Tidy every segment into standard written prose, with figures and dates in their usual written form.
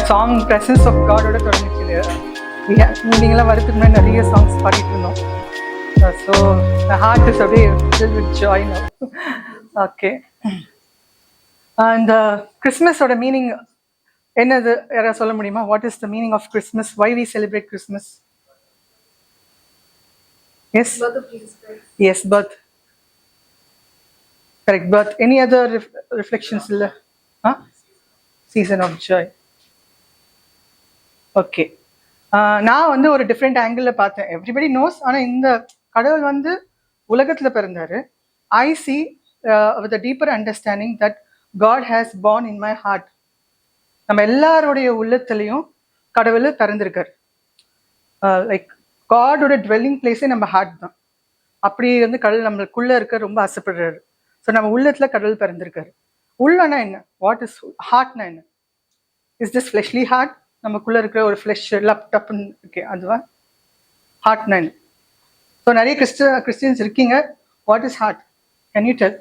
Song presence of காடோட தொடங்கிச்சு. நீங்களாம் வரதுக்கு முன்னாடி நிறைய சாங்ஸ் பாடிட்டு இருந்தோம். ஸோ ஹார்ட் இஸ் அப்படியே filled with joy now. Okay, அந்த கிறிஸ்மஸோட மீனிங் என்னது யாராவது சொல்ல முடியுமா? What is the meaning of Christmas? Why we celebrate Christmas? Yes? Birth of Jesus Christ. Yes, birth. Correct, birth. Any other reflections? Huh? Season of joy. Okay. நான் வந்து ஒரு different angle பார்த்தேன். Everybody knows. ஆனால் இந்த கடவுள் வந்து உலகத்தில் பிறந்தாரு. I see with a deeper understanding that God has born in my heart. நம்ம எல்லாருடைய உள்ளத்துலேயும் கடவுள் பிறந்திருக்கார். லைக் காடோட டுவெல்லிங் பிளேஸே நம்ம ஹார்ட் தான். அப்படி வந்து கடவுள் நம்மளுக்குள்ளே இருக்க ரொம்ப ஆசைப்படுறாரு. ஸோ நம்ம உள்ளத்தில் கடவுள் பிறந்திருக்காரு. உள்ளனா என்ன? வாட் இஸ் ஹார்ட்னா என்ன? Is this fleshly heart? நமக்குள்ளே இருக்கிற ஒரு ஃப்ளெஷ் டப்புன்னு இருக்கே, அதுவா ஹார்ட்னா என்ன? ஸோ நிறைய கிறிஸ்டியன்ஸ் இருக்கீங்க. What is heart? Can you tell?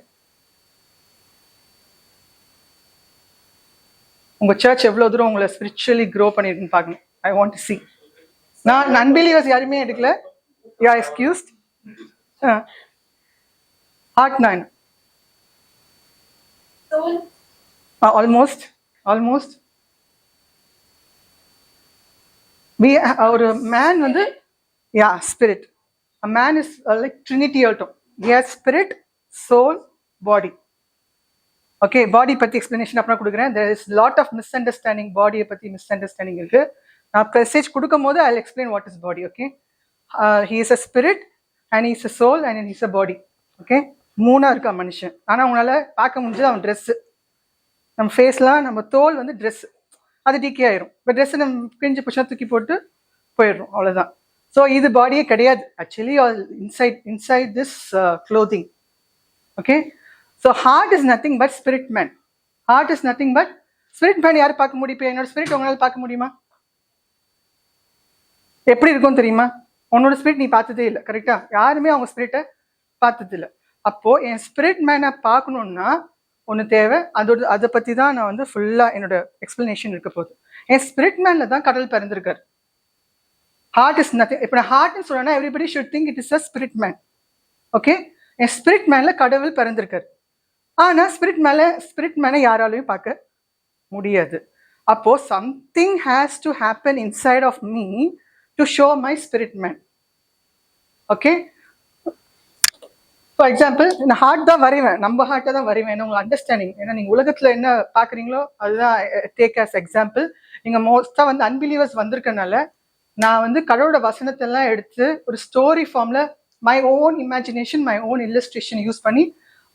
உங்கள் சர்ச் எவ்வளோ தூரம் உங்களை ஸ்பிரிச்சுவலி க்ரோ பண்ணியிருக்குன்னு பார்க்கணும். I want to see. நான் அன்பிலீவர்ஸ் யாருமே எடுக்கல. You are excused. ஹார்ட்னா என்ன? ஆல்மோஸ்ட் ஒரு மேன் வந்து spirit. A man is like trinity alto. Spirit, soul, body. Okay, body பற்றி எக்ஸ்பிளனேஷன் அப்புறம் கொடுக்குறேன். There is lot of misunderstanding. பாடியை பற்றி மிஸ் அண்டர்ஸ்டாண்டிங் இருக்கு. நான் மெசேஜ் கொடுக்கும் போது I will explain what is body. Okay, he is a spirit and is a soul and is a body. Okay, மூணா இருக்கா மனுஷன். ஆனால் உங்களால் பார்க்க முடிஞ்சது அவன் ட்ரெஸ்ஸு. நம்ம ஃபேஸ்லாம், நம்ம தோல் வந்து ட்ரெஸ்ஸு, அது டிகே ஆயிரும். இப்போ ட்ரெஸ்ஸு நம்ம பிரிஞ்சு புஷம் தூக்கி போட்டு போயிடுறோம், அவ்வளோதான். ஸோ இது பாடியே கிடையாது. Actually all inside this clothing. Okay, so heart is nothing but spirit man. Heart is nothing but spirit man. யார் பார்க்க முடியும்? இப்போ என்னோட ஸ்பிரிட் உங்களால் பார்க்க முடியுமா? எப்படி இருக்கும் தெரியுமா? உன்னோட ஸ்பிரிட் நீ பார்த்ததே இல்லை, கரெக்டா? யாருமே அவங்க ஸ்பிரிட்டை பார்த்தது இல்லை. அப்போது என் ஸ்பிரிட் மேனை பார்க்கணுன்னா ஒன்று தேவை. அதை பற்றி தான் நான் வந்து ஃபுல்லாக என்னோட எக்ஸ்பிளனேஷன் இருக்க போகுது. என் ஸ்பிரிட் மேனில் தான் கடவுள் பிறந்திருக்காரு. Heart is nothing. இப்போ நான் ஹார்ட்னு சொன்னேன்னா everybody should think it is a spirit man. Okay, என் ஸ்பிரிட் மேனில் கடவுள் பிறந்திருக்காரு. ஆனால் ஸ்பிரிட் மேனை யாராலையும் பார்க்க முடியாது. அப்போது something has to happen inside of me to show my spirit man. Okay, for example இந்த ஹார்ட் தான் வரைவேன், நம்ம ஹார்ட்டை தான் வரைவேன். உங்கள் அண்டர்ஸ்டாண்டிங், ஏன்னா நீங்கள் உலகத்தில் என்ன பார்க்குறீங்களோ அதுதான் டேக் ஆஸ் எக்ஸாம்பிள். நீங்கள் மோஸ்ட்டாக வந்து அன்பிலீவர்ஸ் வந்திருக்கனால நான் வந்து கடவுளோட வசனத்தெல்லாம் எடுத்து ஒரு ஸ்டோரி ஃபார்மில் my own imagination, my own illustration use பண்ணி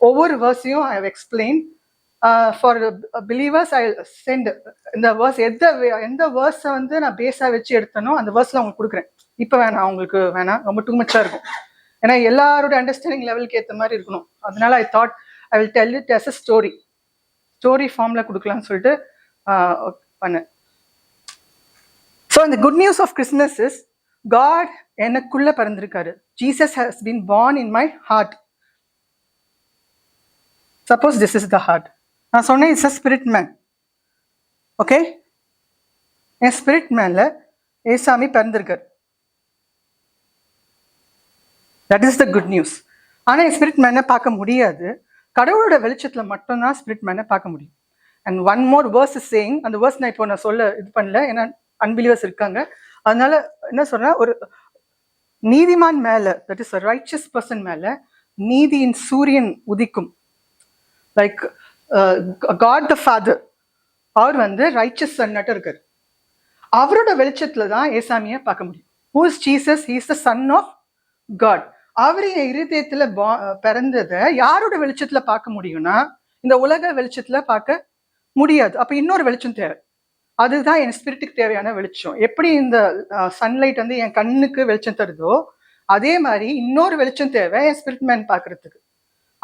ஒவ்வொரு வேர்ஸையும் I have explain. For believers I sent இந்த வேர்ஸ். எந்த வேர்ஸை வந்து நான் பேஸாக வச்சு எடுத்தனோ அந்த வேர்ஸில் அவங்களுக்கு கொடுக்குறேன். இப்போ வேணாம், அவங்களுக்கு வேணாம், ரொம்ப டூ மச்சாக இருக்கும். ஏன்னா எல்லாரோட அண்டர்ஸ்டாண்டிங் லெவலுக்கு ஏற்ற மாதிரி இருக்கணும். அதனால I thought I will tell it as a story ஃபார்மில் கொடுக்கலாம்னு சொல்லிட்டு பண்ணேன். ஸோ இந்த good news of Christmas is God எனக்குள்ளே பிறந்திருக்காரு. Jesus has been born in my heart. Suppose this is the heart. நான் சொன்னேன் it's a spirit man. Okay, என் ஸ்பிரிட் மேனில் ஏசாமி பிறந்திருக்காரு. That is the good news. ஆனால் என் ஸ்பிரிட் மேனை பார்க்க முடியாது. கடவுளோட வெளிச்சத்தில் மட்டும்தான் ஸ்பிரிட் மேனை பார்க்க முடியும். And one more verse is saying. அந்த வேர்ஸ் நான் இப்போ நான் சொல்ல இது பண்ணல, ஏன்னா அன்பிலீவர்ஸ் இருக்காங்க. அதனால என்ன சொல்றேன், ஒரு நீதிமான் மேலே, that is a riches person மேலே நீதியின் சூரியன் உதிக்கும். லைக் காட் த ஃபாதர், அவர் வந்து ரைச்சஸ் சன்னாட்ட இருக்காரு. அவரோட வெளிச்சத்தில் தான் ஏசாமியை பார்க்க முடியும். Who is Jesus? He is the son of God. அவர் என் இருதயத்துல பிறந்ததை யாரோட வெளிச்சத்துல பார்க்க முடியும்னா இந்த உலக வெளிச்சத்துல பார்க்க முடியாது. அப்ப இன்னொரு வெளிச்சம் தேவை. அதுதான் என் ஸ்பிரிட்டுக்கு தேவையான வெளிச்சம். எப்படி இந்த சன்லைட் வந்து என் கண்ணுக்கு வெளிச்சம் தருதோ அதே மாதிரி இன்னொரு வெளிச்சம் தேவை என் ஸ்பிரிட் மேன் பார்க்கறதுக்கு.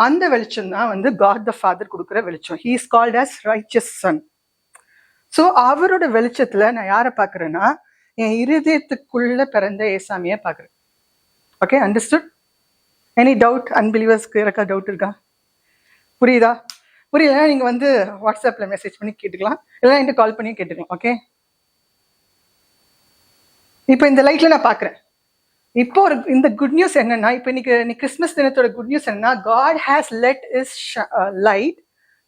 அந்த வெளிச்சம் தான் வந்து காட் த ஃபாதர் கொடுக்குற வெளிச்சம். He is called as righteous sun. So அவரோட வெளிச்சத்துல நான் யாரை பார்க்குறேன்னா என் இருதயத்துக்குள்ள பிறந்த ஏசாமியை பார்க்குறேன். Okay, understood? Any doubt? அன்பிலீவர்ஸ்க்கு இருக்கா டவுட் இருக்கா? புரியுதா? புரியலன்னா நீங்கள் வந்து வாட்ஸ்அப்பில் மெசேஜ் பண்ணி கேட்டுக்கலாம், இல்லைன்னா என்கிட்ட கால் பண்ணி கேட்டுக்கலாம். ஓகே, இப்போ இந்த லைட்ல நான் பார்க்குறேன். இப்போ ஒரு இந்த குட் நியூஸ் என்னன்னா, இப்போ இன்னைக்கு கிறிஸ்மஸ் தினத்தோட குட் நியூஸ் என்னன்னா, God has let his light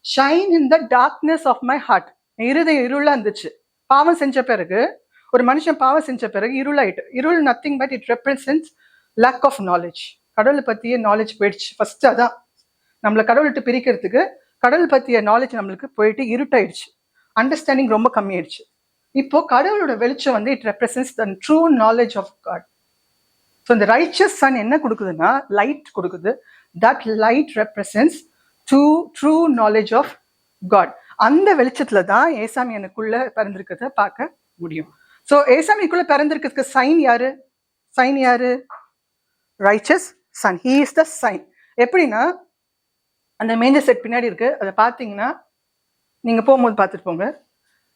shine in the darkness of my heart. இருதயம் இருளா இருந்துச்சு. பாவம் செஞ்ச பிறகு, ஒரு மனுஷன் பாவம் செஞ்ச பிறகு இருளாயிட்டு. இருள் nothing but it represents lack of knowledge. கடவுளை பற்றிய நாலேஜ் போயிடுச்சு. ஃபர்ஸ்ட் அதான் நம்மளை கடவுள்கிட்ட பிரிக்கிறதுக்கு, கடவுள் பற்றிய நாலேஜ் நம்மளுக்கு போயிட்டு இருட்டாயிடுச்சு. அண்டர்ஸ்டாண்டிங் ரொம்ப கம்மியாயிடுச்சு. இப்போ கடவுளோட வெளிச்சம் வந்து it represents the true knowledge of God. So இந்த ரைச்சஸ் சன் என்ன கொடுக்குதுன்னா, லைட் கொடுக்குது. That light represents true knowledge of God. அந்த வெளிச்சத்துல தான் ஏசாமி எனக்குள்ள பிறந்திருக்கிறத பார்க்க முடியும். ஸோ ஏசாமிக்குள்ள பிறந்திருக்கிறதுக்கு சைன் யாரு? சைன் யாரு? Righteous sun. He is the sign. எப்படின்னா, அந்த மேஞ்சர் செட் பின்னாடி இருக்கு, அதை பார்த்தீங்கன்னா நீங்க போகும்போது பார்த்துட்டு போங்க.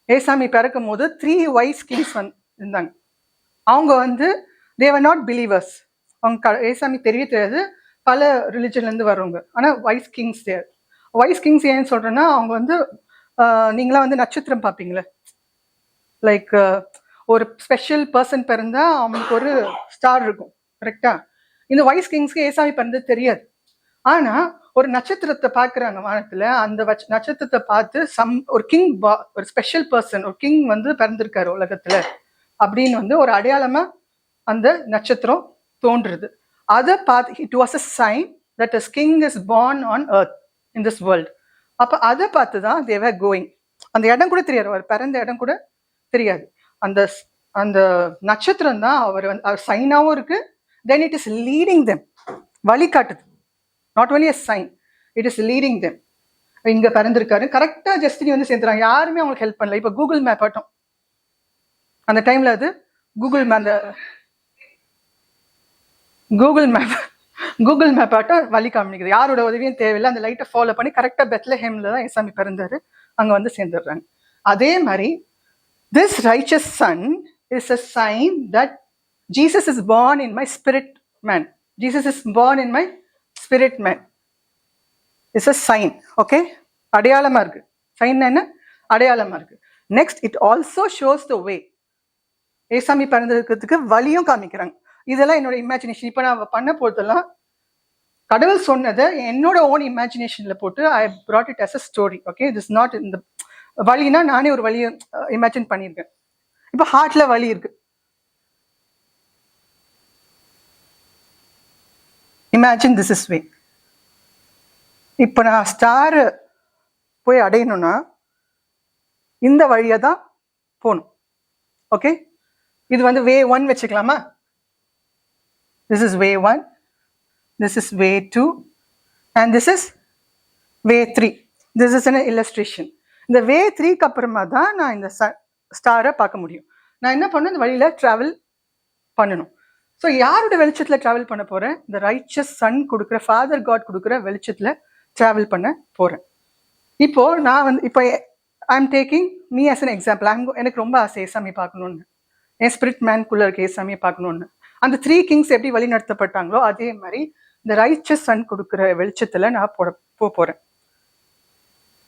ஏசாமி பிறக்கும் போது 3 வைஸ் கிங்ஸ் இருந்தாங்க. அவங்க வந்து தேவர் நாட் பிலீவர்ஸ். அவங்க ஏசாமி தெரியாது, பல ரிலிஜன்லேருந்து வர்றவங்க. ஆனால் வைஸ் கிங்ஸ் தேர். வைஸ் கிங்ஸ் ஏன்னு சொல்றேன்னா, அவங்க வந்து நீங்களாம் வந்து நட்சத்திரம் பார்ப்பீங்களே, லைக் ஒரு ஸ்பெஷல் பர்சன் பிறந்தா அவங்களுக்கு ஒரு ஸ்டார் இருக்கும், கரெக்டா? இந்த வைஸ் கிங்ஸ்க்கு ஏசாமி பிறந்தது தெரியாது. ஆனா ஒரு நட்சத்திரத்தை பார்க்குறாங்க வானத்துல. அந்த நட்சத்திரத்தை பார்த்து ஒரு கிங், ஒரு ஸ்பெஷல் பர்சன், ஒரு கிங் வந்து பிறந்திருக்காரு உலகத்துல அப்படின்னு வந்து ஒரு அடையாளமா அந்த நட்சத்திரம் தோன்றுறது. அதை பார்த்து it was a sign that a king is born on earth in this world. அப்போ அதை பார்த்து தான் தே வர் கோயிங். அந்த இடம் கூட தெரியாது, அவர் பிறந்த இடம் கூட தெரியாது. அந்த அந்த நட்சத்திரம் தான் அவர் சைனாவும் இருக்கு. Then it is leading them, வழிகாட்டுது. Not only a sign, it is leading them. இங்க பிறந்திருக்காரு, கரெக்டா ஜஸ்டினி வந்து சேர்ந்துறாங்க. யாருமே அவங்களுக்கு ஹெல்ப் பண்ணல. இப்போ கூகுள் மேப் ஆட்டும் அந்த டைம்ல, அது கூகுள் மேப் ஆட்டம் வழி காமிக்குது. யாரோட உதவியும் தேவையில்லை. அந்த லைட்டை ஃபாலோ பண்ணி கரெக்டா பெத்லஹேம்ல தான் ஏசாமி பிறந்தாரு, அங்க வந்து சேர்ந்துடுறாங்க. அதே மாதிரி this righteous son is a sign that Jesus is born in my spirit man. Jesus is born in my spirit man. It's a sign. Okay, அடையாளமா இருக்கு. சைன் என்ன? அடையாளமா இருக்கு. Next, it also shows the way. ஏசாமி பிறந்திருக்கிறதுக்கு வழியும் காமிக்கிறாங்க. இதெல்லாம் என்னோட இமேஜினேஷன். இப்போ நான் பண்ண போதெல்லாம் கடவுள் சொன்னதை என்னோட ஓன் இமேஜினேஷன்ல போட்டு ஐ brought it as a story. Okay, this is not in the வலினா நானே ஒரு வழியை இமேஜின் பண்ணியிருக்கேன். இப்போ ஹார்ட்ல வலி இருக்கு. இமேஜின் திஸ் இஸ் வே. இப்போ நான் ஸ்டார் போய் அடையணும்னா இந்த வழியை தான் போகணும். ஓகே, இது வந்து வே 1 வச்சுக்கலாமா? This is way 1, this is way 2 and this is way 3. This is an illustration. இந்த வே 3க்கு அப்புறமா தான் நான் இந்த ஸ்டாரை பார்க்க முடியும். நான் என்ன பண்ணணும்? இந்த வழியில டிராவல் பண்ணணும். ஸோ யாரோட வெளிச்சத்துல டிராவல் பண்ண போறேன்? இந்த ரைச்சஸ் சன் கொடுக்குற, ஃபாதர் காட் கொடுக்குற வெளிச்சத்துல டிராவல் பண்ண போறேன். இப்போ நான் வந்து இப்போ I am taking me as an example. எனக்கு ரொம்ப ஆசை ஏசாமி பார்க்கணும்னு, என் ஸ்பிரிட் மேன்குள்ள இருக்க ஏசாமியை பார்க்கணும்னு. அந்த 3 கிங்ஸ் எப்படி வழி நடத்தப்பட்டாங்களோ அதே மாதிரி இந்த ரைச்சஸ் சன் கொடுக்குற வெளிச்சத்துல நான் போறேன்.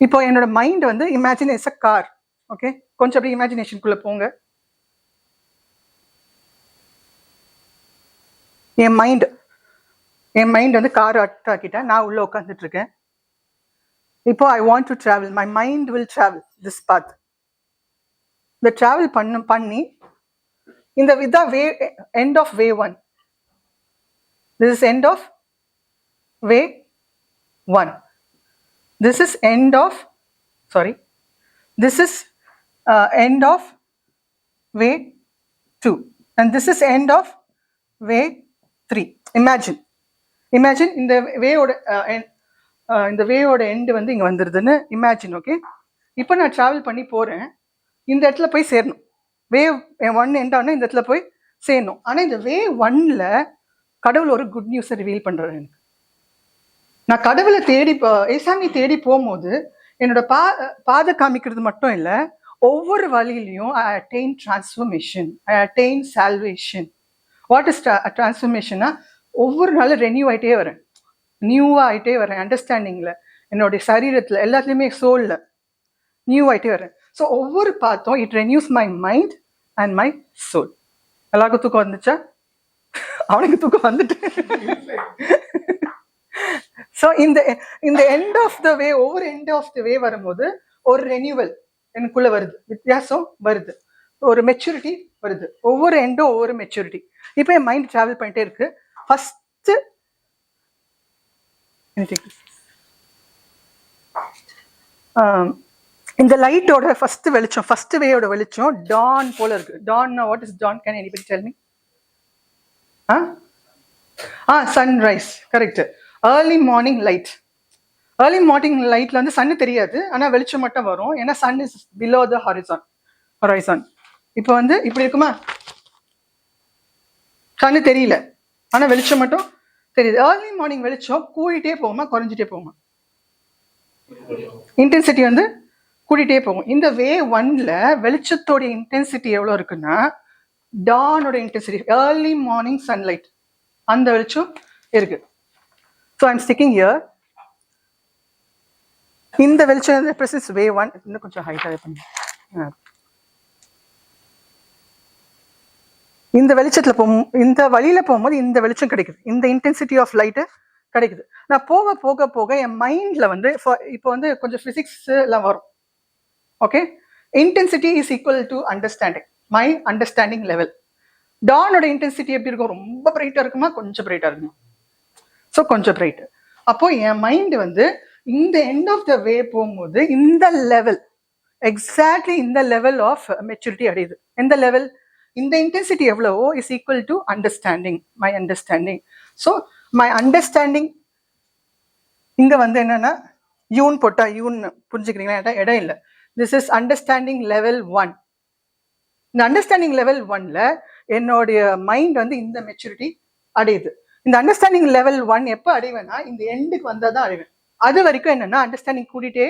இப்போ என்னோட மைண்ட் வந்து imagine is a car. Okay, கொஞ்சம் அப்படி இமேஜினேஷனுக்குள்ள போங்க. என் மைண்ட் வந்து கார் ஆக்கிட்டேன். நான் உள்ள உட்காந்துட்டு இருக்கேன். இப்போ I want to travel. My mind will travel this path. இந்த டிராவல் பண்ணி இந்த இதான் way end of way 1. This is end of way 1. This is end of way 2 and this is end of way 3. Imagine இந்த வேயோட end வந்து இங்க வந்துருதுன்னு imagine. Okay, இப்போ நான் travel பண்ணி போறேன். இந்த இடத்துல போய் சேரணும். வே 1 எண்ட் ஆனா இந்த இடத்துல போய் சேரணும். ஆனா இந்த வே 1ல கடவுள் ஒரு குட் நியூஸை ரிவீல் பண்றாரு எனக்கு. நான் கடவுளை ஏசாமி தேடி போகும்போது என்னோட பாதை காமிக்கிறது மட்டும் இல்லை, ஒவ்வொரு வழியிலையும் I attain transformation, I attain salvation. What is டிரான்ஸ்ஃபர்மேஷன்னா, ஒவ்வொரு நாளும் ரெனியூ ஆகிட்டே வரேன், நியூவாக ஆகிட்டே வரேன். அண்டர்ஸ்டாண்டிங்கில், என்னுடைய சரீரத்தில், எல்லாத்துலேயுமே சோலில் நியூ ஆகிட்டே வரேன். ஸோ ஒவ்வொரு பாத்தும் it renews my mind and my soul. எல்லாருக்கும் தூக்கம் வந்துச்சா? அவனுக்கு தூக்கம் வந்துட்டு. ஸோ இந்த எண்ட் ஆஃப் த வே, ஒவ்வொரு எண்ட் ஆஃப் த வே வரும்போது ஒரு ரெனியூவல் எனக்குள்ள வருது, வித்தியாசம் வருது, ஒரு மெச்சூரிட்டி வருது. ஒவ்வொரு எண்டும் ஒவ்வொரு மெச்சூரிட்டி. இப்போ என் மைண்ட் டிராவல் பண்ணிட்டே இருக்கு. ஃபர்ஸ்ட் இந்த லைட்டோட ஃபர்ஸ்ட் வெளிச்சம், ஃபர்ஸ்ட் வேயோட வெளிச்சம் டான் போல இருக்கு. Dawn, what is dawn? Can anybody tell me? Sunrise, correct. Early morning light. Early morning லைட்ல வந்து சன்னு தெரியாது, ஆனா வெளிச்சம் மட்டும் வரும். ஏன்னா sun is below the horizon. இப்போ வந்து இப்படி இருக்குமா? சன்னு தெரியல, ஆனா வெளிச்சம் மட்டும் தெரியுது. ஏர்லி மார்னிங் வெளிச்சம் கூடிட்டே போகுமா குறைஞ்சிட்டே போகுமா? இன்டென்சிட்டி வந்து கூட்டிகிட்டே போகும். இந்த வே ஒன்ல வெளிச்சத்தோடைய இன்டென்சிட்டி எவ்வளோ இருக்குன்னா, டானோட இன்டென்சிட்டி, ஏர்லி மார்னிங் சன்லைட், அந்த வெளிச்சம் இருக்கு. So I'm sticking here. இந்த வெளிச்சம் ரெப்ரசன்ட்ஸ் வே ஒன். இன்னும் கொஞ்சம் ஹைட்டாக பண்ணி, இந்த வெளிச்சத்தில் இந்த வழியில போகும்போது இந்த வெளிச்சம் கிடைக்குது, இந்த இன்டென்சிட்டி ஆஃப் லைட்டு கிடைக்குது. நான் போக போக போக என் மைண்ட்ல வந்து இப்போ வந்து கொஞ்சம் பிசிக்ஸ் எல்லாம் வரும். Okay, intensity is equal to understanding, my understanding level. டானோட இன்டென்சிட்டி எப்படி இருக்கும்? ரொம்ப பிரைட்டா இருக்குமா, கொஞ்சம் பிரைட்டா இருக்குமா? ஸோ கொஞ்சம் பிரைட். அப்போ என் மைண்ட் வந்து இந்த எண்ட் ஆஃப் த வே போகும்போது இந்த லெவல், எக்ஸாக்ட்லி இந்த லெவல் ஆஃப் மெச்சூரிட்டி அடையுது. எந்த லெவல்? இந்த இன்டென்சிட்டி எவ்வளவோ is equal to understanding, my understanding. So my understanding இங்க வந்து என்னன்னா யூன் போட்டா, யூன் புரிஞ்சுக்கிறீங்களா? இடம் இல்லை. This is understanding level 1. இந்த அண்டர்ஸ்டாண்டிங் லெவல் 1ல என்னுடைய மைண்ட் வந்து இந்த மெச்சூரிட்டி அடையுது. இந்த அண்டர்ஸ்டாண்டிங் லெவல் 1 எப்போ அடைவேன்னா இந்த எண்டுக்கு வந்தால் தான் அடைவேன். அது வரைக்கும் என்னன்னா அண்டர்ஸ்டாண்டிங் கூட்டிகிட்டே,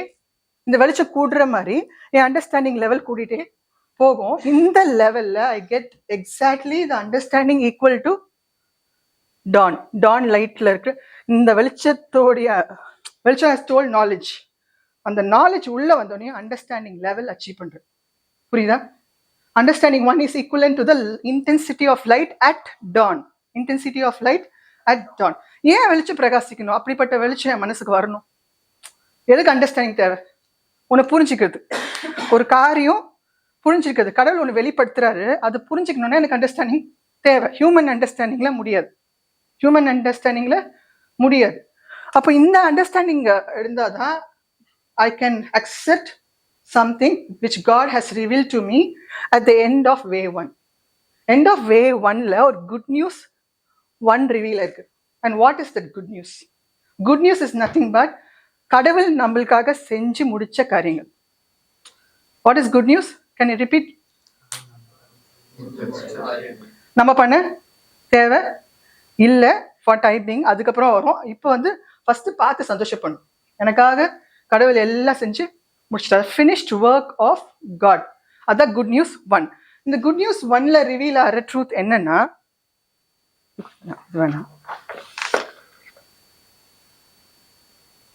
இந்த வெளிச்சம் கூடுற மாதிரி என் அண்டர்ஸ்டாண்டிங் லெவல் கூட்டிகிட்டே போகும். இந்த லெவல்ல I get exactly the understanding equal to dawn. Dawn லைட்ல இருக்கு இந்த வெளிச்சத்தோடைய வெளிச்சம் ஹஸ் டோல்ட் நாலேஜ். அந்த நாலேஜ் உள்ள வந்தோடனே அண்டர்ஸ்டாண்டிங் லெவல் அச்சீவ் பண்றது. புரியுதா? Understanding 1 is equivalent to the intensity of light at dawn. Intensity of light at dawn. ஏன் வெளிச்சம் பிரகாசிக்கணும்? அப்படிப்பட்ட வெளிச்சம் என் மனசுக்கு வரணும். எதுக்கு அண்டர்ஸ்டாண்டிங் தேவை? உன்னை புரிஞ்சுக்கிறது, ஒரு காரியம் புரிஞ்சுக்கிறது. கடவுள் ஒன்று வெளிப்படுத்துறாரு, அது புரிஞ்சுக்கணும்னா எனக்கு அண்டர்ஸ்டாண்டிங் தேவை. ஹியூமன் அண்டர்ஸ்டாண்டிங்ல முடியாது, ஹியூமன் அண்டர்ஸ்டாண்டிங்ல முடியாது. அப்போ இந்த அண்டர்ஸ்டாண்டிங் இருந்தாதான் I can accept something which God has revealed to me at the end of way 1. End of way 1ல ஒரு good news 1 reveal இருக்கு. And what is that good news? Good news is nothing but கடவுள் நம்மளுக்காக செஞ்சு முடிச்ச காரியங்கள். What is good news? Can you repeat? நம்ம பண்ண தேவை இல்லை ஃபார் டைப்பிங், அதுக்கப்புறம் வரும். இப்போ வந்து ஃபர்ஸ்ட் பார்த்து சந்தோஷப்படணும். எனக்காக கடவுள் எல்லாம் செஞ்சு முடிச்சிட்டாரு. Finished work of God. அதான் குட் நியூஸ் 1. இந்த குட் நியூஸ் 1ல ரிவீல் ஆகிற ட்ரூத் என்னன்னா,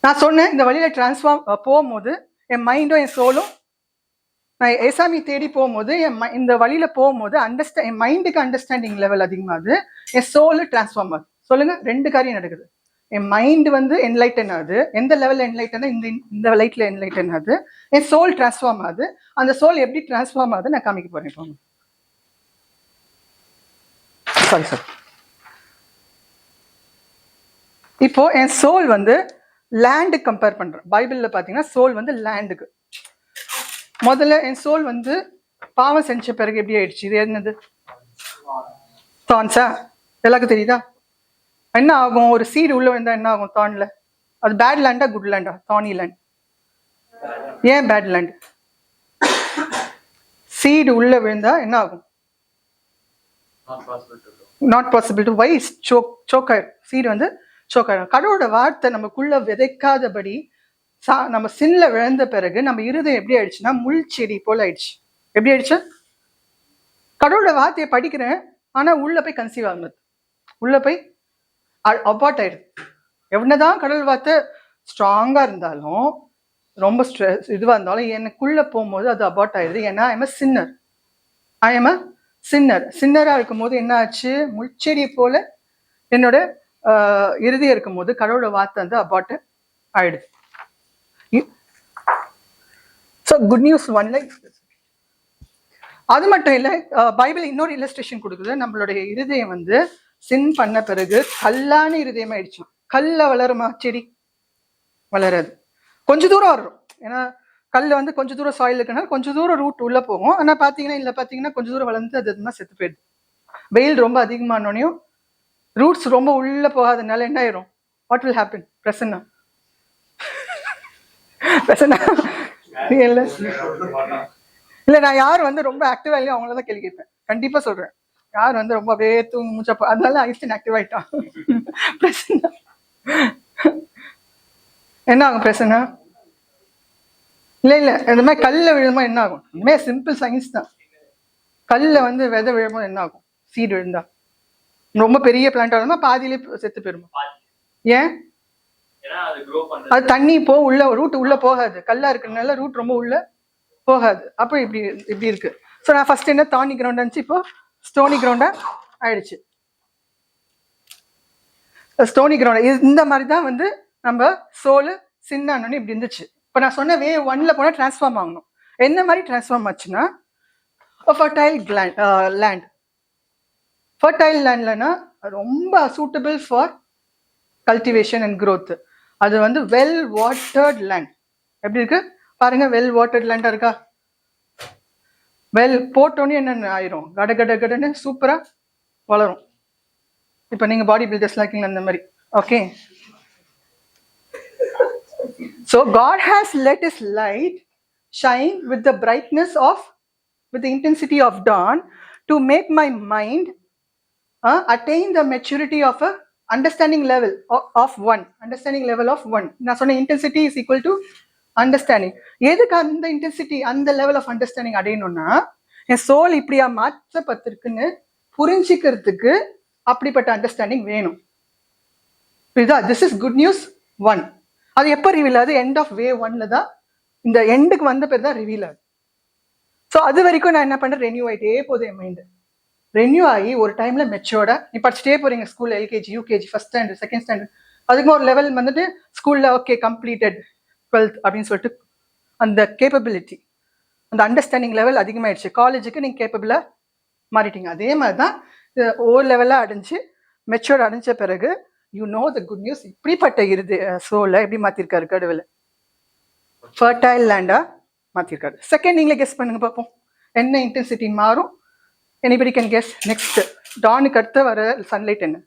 நான் சொன்னேன் இந்த வழியில டிரான்ஸ்ஃபார்ம் போகும்போது என் மைண்டும் என் சோலும், நான் ஏசாமி தேடி போகும்போது இந்த வழியில போகும்போது என் மைண்டுக்கு அண்டர்ஸ்டாண்டிங் லெவல் அதிகமாகுது, என் சோலு டிரான்ஸ்ஃபார்ம் ஆகுது. சொல்லுங்க, 2 காரியம் நடக்குது. என் மைண்ட் வந்து என்லைட்டன் ஆகுது. எந்த லெவலில் என்லைட்டன்? இந்த லைட்ல என்லைட்டன் ஆகுது. என் சோல் டிரான்ஸ்ஃபார்ம் ஆகுது. அந்த சோல் எப்படி டிரான்ஸ்ஃபார்ம் ஆகுது நான் காமிக்க போறேன். சாரி. இப்போ என் சோல் வந்து லேண்டுக்கு கம்பேர் பண்றேன். பைபிள்ல பாத்தீங்கன்னா சோல் வந்து லேண்டுக்கு. முதல்ல என் சோல் வந்து பாவம் செஞ்ச பிறகு எப்படி ஆயிடுச்சு? இது என்னது? தான்ஸா? எல்லாருக்கும் தெரியுதா? என்ன ஆகும்? ஒரு சீடு உள்ள விழுந்தா என்ன ஆகும்? தான்ல. அது பேட் லேண்டா குட் லேண்டா? தானி லேண்ட். ஏன் பேட் லேண்ட்? சீடு உள்ள விழுந்தா என்ன ஆகும்? Not possible to. Why? Choke ஆயிடும். சீடு வந்து சோக் ஆயிடும். கடவுளோட வார்த்தை நமக்குள்ள விதைக்காதபடி நம்ம சின்ல விழுந்த பிறகு நம்ம இருதயம் எப்படி ஆயிடுச்சுன்னா முள் செடி போல ஆயிடுச்சு. எப்படி ஆயிடுச்சு? கடவுளோட வார்த்தையை படிக்கிறேன், ஆனா உள்ள போய் கன்சீவ் ஆகுது, உள்ள போய் அபார்ட் ஆயிடுது. எவ்வளவுதான் கடவுள் வார்த்தை ஸ்ட்ராங்கா இருந்தாலும், ரொம்ப இதுவா இருந்தாலும் எனக்குள்ள போகும்போது அது அபார்ட் ஆயிடுது. ஏன்னா ஐ எம் அ சின்னர், ஐ எம் அ சின்னரா இருக்கும் போது என்ன ஆச்சு, முள்செடி போல என்னோட இறுதியம் இருக்கும் போது கடவுளோட வார்த்தை வந்து அபார்ட் ஆயிடுது. ஸோ குட் நியூஸ் ஒன்ல அது மட்டும் இல்லை, பைபிள் இன்னொரு இல்லஸ்ட்ரேஷன் கொடுக்குது. நம்மளுடைய இருதயம் வந்து சின் பண்ண பிறகு கல்லான இருதயம் ஆயிடுச்சு. கல்ல வளருமா செடி? வளராது. கொஞ்சம் தூரம் வரும். ஏன்னா கல் வந்து கொஞ்சம் தூரம் சாயில் இருக்குன்னா கொஞ்சம் தூரம் ரூட் உள்ள போகும். ஆனா பாத்தீங்கன்னா கொஞ்சம் தூரம் வளர்ந்து அது எதுனா செத்து போயிடுது. வெயில் ரொம்ப அதிகமானோனையும் ரூட்ஸ் ரொம்ப உள்ள போகாதனால என்ன ஆயிரும்? What will happen? பிரசன்னா இல்ல, நான் யார் வந்து ரொம்ப ஆக்டிவா இல்லையோ அவங்களதான் கேள்வி கேட்பேன். கண்டிப்பா சொல்றேன். யார் வந்து ரொம்ப அப்படியே தூங்க மூச்சப்போ அதனால ஐஸ்டன் ஆக்டிவ் ஆயிட்டான். பிரசன்னா என்ன ஆகும்? பிரசன்னா இல்ல இந்த மாதிரி கல்ல விழுமா என்ன ஆகும்? இனிமே சிம்பிள் சயின்ஸ் தான். கல்ல வந்து விதை விழும்போது என்ன ஆகும்? சீடு விழுந்தா ரொம்ப பெரிய பிளான்ட் ஆகுமா பாதியிலே செத்து போயிருமா? ஏன்? அது தண்ணி உள்ள ரூட் உள்ள போகாது. கல்லா இருக்கிறதுனால ரூட் ரொம்ப உள்ள போகாது. அப்போ இப்படி இருக்கு. ஸோ நான் ஃபர்ஸ்ட் என்ன தானி கிரவுண்ட் இருந்துச்சு, இப்போ ஸ்டோனி கிரவுண்டா ஆயிடுச்சு. ஸ்டோனி கிரவுண்ட் இந்த மாதிரி தான் வந்து நம்ம சோலு சின்னானு இப்படி இருந்துச்சு. இப்போ நான் சொன்ன வே 1ல போனால் டிரான்ஸ்ஃபார்ம் ஆகணும். என்ன மாதிரி டிரான்ஸ்ஃபார்ம் ஆச்சுன்னா, ஃபர்டைல் லேண்ட். ஃபர்டைல் லேண்ட்லனா ரொம்ப suitable for cultivation and growth. அது வந்து வெல் வாட்டர்ட் லேண்ட். எப்படி இருக்கு பாருங்க, வெல் வாட்டர்ட் லேண்டா இருக்கா? வெல் போட்டோன்னே என்ன ஆயிரும்? கட கட கடன்னு சூப்பரா வளரும். இப்போ நீங்க பாடி பில்டர்ஸ்லாம் இருக்கீங்க அந்த மாதிரி. Okay, so God has let his light shine with the brightness of, with the intensity of dawn, to make my mind attain the maturity of a understanding level of 1. Understanding level of 1. நான் சொன்ன intensity is equal to understanding. எதுக்கு அந்த intensity அந்த level of understanding அடையணும்னா, என் soul இப்படியா மாற்றப்பட்டிருக்குன்னு புரிஞ்சிக்கிறதுக்கு அப்படிப்பட்ட understanding வேணும். புரியுதா? This is good news 1. அது எப்போ ரிவீல் ஆகுது? எண்ட் ஆஃப் வே 1ல தான். இந்த எண்டுக்கு வந்த பேர் தான் ரிவீல் ஆகுது. ஸோ அது வரைக்கும் நான் என்ன பண்ணுறேன்? ரெனியூ ஆகிட்டே போகுது என் மைண்டு. ரெனியூ ஆகி ஒரு டைம்ல மெச்சோர்டா நீ படிச்சுட்டே போறீங்க. ஸ்கூல்ல LKG, UKG, first standard, second standard, அதுக்கு ஒரு லெவல் வந்துட்டு ஸ்கூல்ல ஓகே கம்ப்ளீட்டட் 12th அப்படின்னு சொல்லிட்டு அந்த கேப்பபிலிட்டி, அந்த அண்டர்ஸ்டாண்டிங் லெவல் அதிகமாயிடுச்சு. காலேஜுக்கு நீங்க கேப்பபிளா மாறிட்டீங்க. அதே மாதிரி தான் ஓ லெவலாக அடைஞ்சு மெச்சோர்ட் அடைஞ்ச பிறகு you know the good news. இப்படிப்பட்ட சோலை எப்படி மாத்திருக்காரு கடவுள்? ஃபர்டைல் லேண்டா மாத்திருக்காரு. செகண்ட் நீங்களே கெஸ் பண்ணுங்க பார்ப்போம், என்ன இன்டென்சிட்டி மாறும்? Anybody can guess? நெக்ஸ்ட் டானுக்கு அடுத்து வர சன்லைட் என்ன?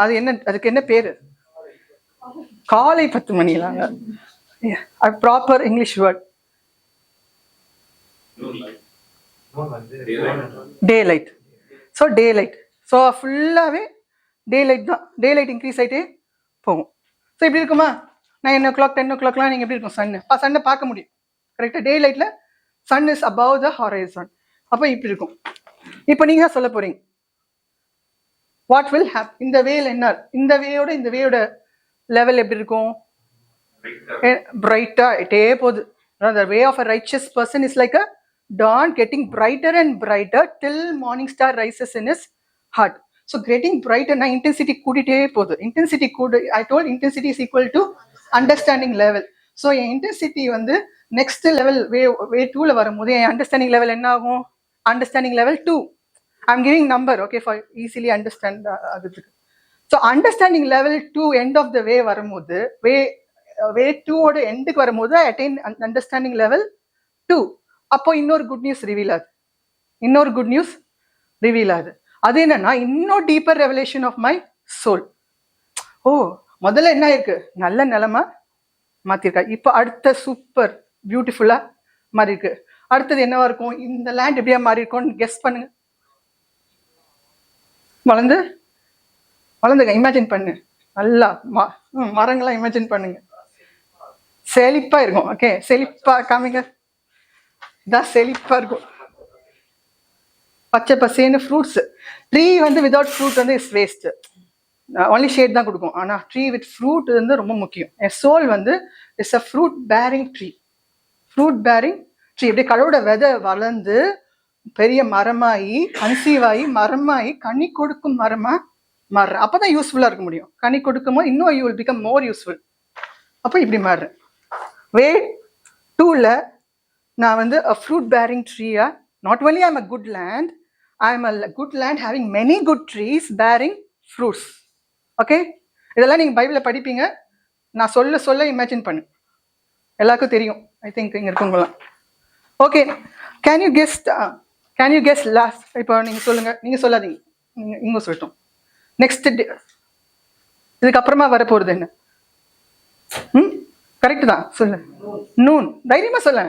அது என்ன? அதுக்கு என்ன பேரு? காலை 10 மணிலாங்க. Proper English word daylight. So daylight. So ஃபுல்லாகவே டே லைட் தான். டே லைட் இன்க்ரீஸ் ஆகிட்டே போகும். ஸோ இப்படி இருக்குமா? 9 o'clock 10 o'clockலாம் நீங்கள் எப்படி இருக்கும்? சன்னை பார்க்க முடியும் கரெக்டாக. டே லைட்டில் சன் இஸ் அபவ் த ஹாரைசன். அப்போ இப்படி இருக்கும். இப்போ நீங்கள் தான் சொல்ல போறீங்க வாட் வில் ஹேப்பன். இந்த வேல என்ன? இந்த வேயோட லெவல் எப்படி இருக்கும்? பிரைட்டா ஆகிட்டே போகுது. The way of a righteous person is like a dawn getting brighter and brighter till morning star rises in his heart. So getting brighter na intensity கூடிட்டே போகுது. Intensity I told intensity is equal to understanding level. So N intensity வந்து next level வே 2ல வரும்போது என் understanding level என்ன ஆகும்? Understanding level 2. I'm giving number, okay, for easily understand ஆகுதுக்கு. So understanding level 2 end of the way வரும்போது வே 2 ஓட எண்டுக்கு வரும்போது I attain understanding level 2. அப்போ இன்னொரு குட் நியூஸ் ரிவீல் ஆகுது. அது என்னன்னா இன்னும் deeper revelation of my soul. Oh, முதல்ல என்ன இருக்கு? நல்ல நிலைமை மாத்திருக்கா. இப்போ அடுத்த சூப்பர் பியூட்டிஃபுல்லா மாறி இருக்கு. அடுத்தது என்னவா இருக்கும்? இந்த லேண்ட் எப்படியா மாறி இருக்கும்னு கெஸ் பண்ணுங்க. வளர்ந்துங்க. இமேஜின் பண்ணு. நல்லா மரங்கள்லாம் இமேஜின் பண்ணுங்க. செழிப்பா இருக்கும். ஓகே, செழிப்பா காமிங்க. இதான் செழிப்பா இருக்கும். பச்சை பசேன்னு ஃப்ரூட்ஸ். ட்ரீ வந்து விதவுட் ஃப்ரூட் வந்து இஸ் வேஸ்ட். ஒன்லி ஷேட் தான் கொடுக்கும். ஆனால் ட்ரீ வித் ஃப்ரூட் வந்து ரொம்ப முக்கியம். என் சோல் வந்து it's a fruit bearing tree. Fruit bearing tree அப்படியே கடவுளோட விதை வளர்ந்து பெரிய மரமாயி கன்சீவ் ஆகி மரமாயி கனி கொடுக்கும் மரமா மாறுறேன். அப்பதான் யூஸ்ஃபுல்லா இருக்க முடியும். கனி கொடுக்கும் போது இன்னும் you will become more useful. அப்போ இப்படி மாறுறேன். வே 2ல நான் வந்து அ ஃப்ரூட் பேரிங் ட்ரீயா, not only I am a good land, I am a good land having many good trees bearing fruits. Okay, இதெல்லாம் நீங்க பைபிளில் படிப்பீங்க. நான் சொல்ல சொல்ல இமேஜின் பண்ணு, எல்லாருக்கும் தெரியும். ஐ திங்க் இங்க இருக்கவங்களாம். Okay, can you guess last? இப்போ நீங்க சொல்லுங்க. நீங்க சொல்லாதீங்க, நீங்க இங்க சொல்லட்டும். நெக்ஸ்ட் இதுக்கப்புறமா வரப்போறது என்ன? கரெக்ட் தான், சொல்லு. நூன். தைரியமா சொல்ல.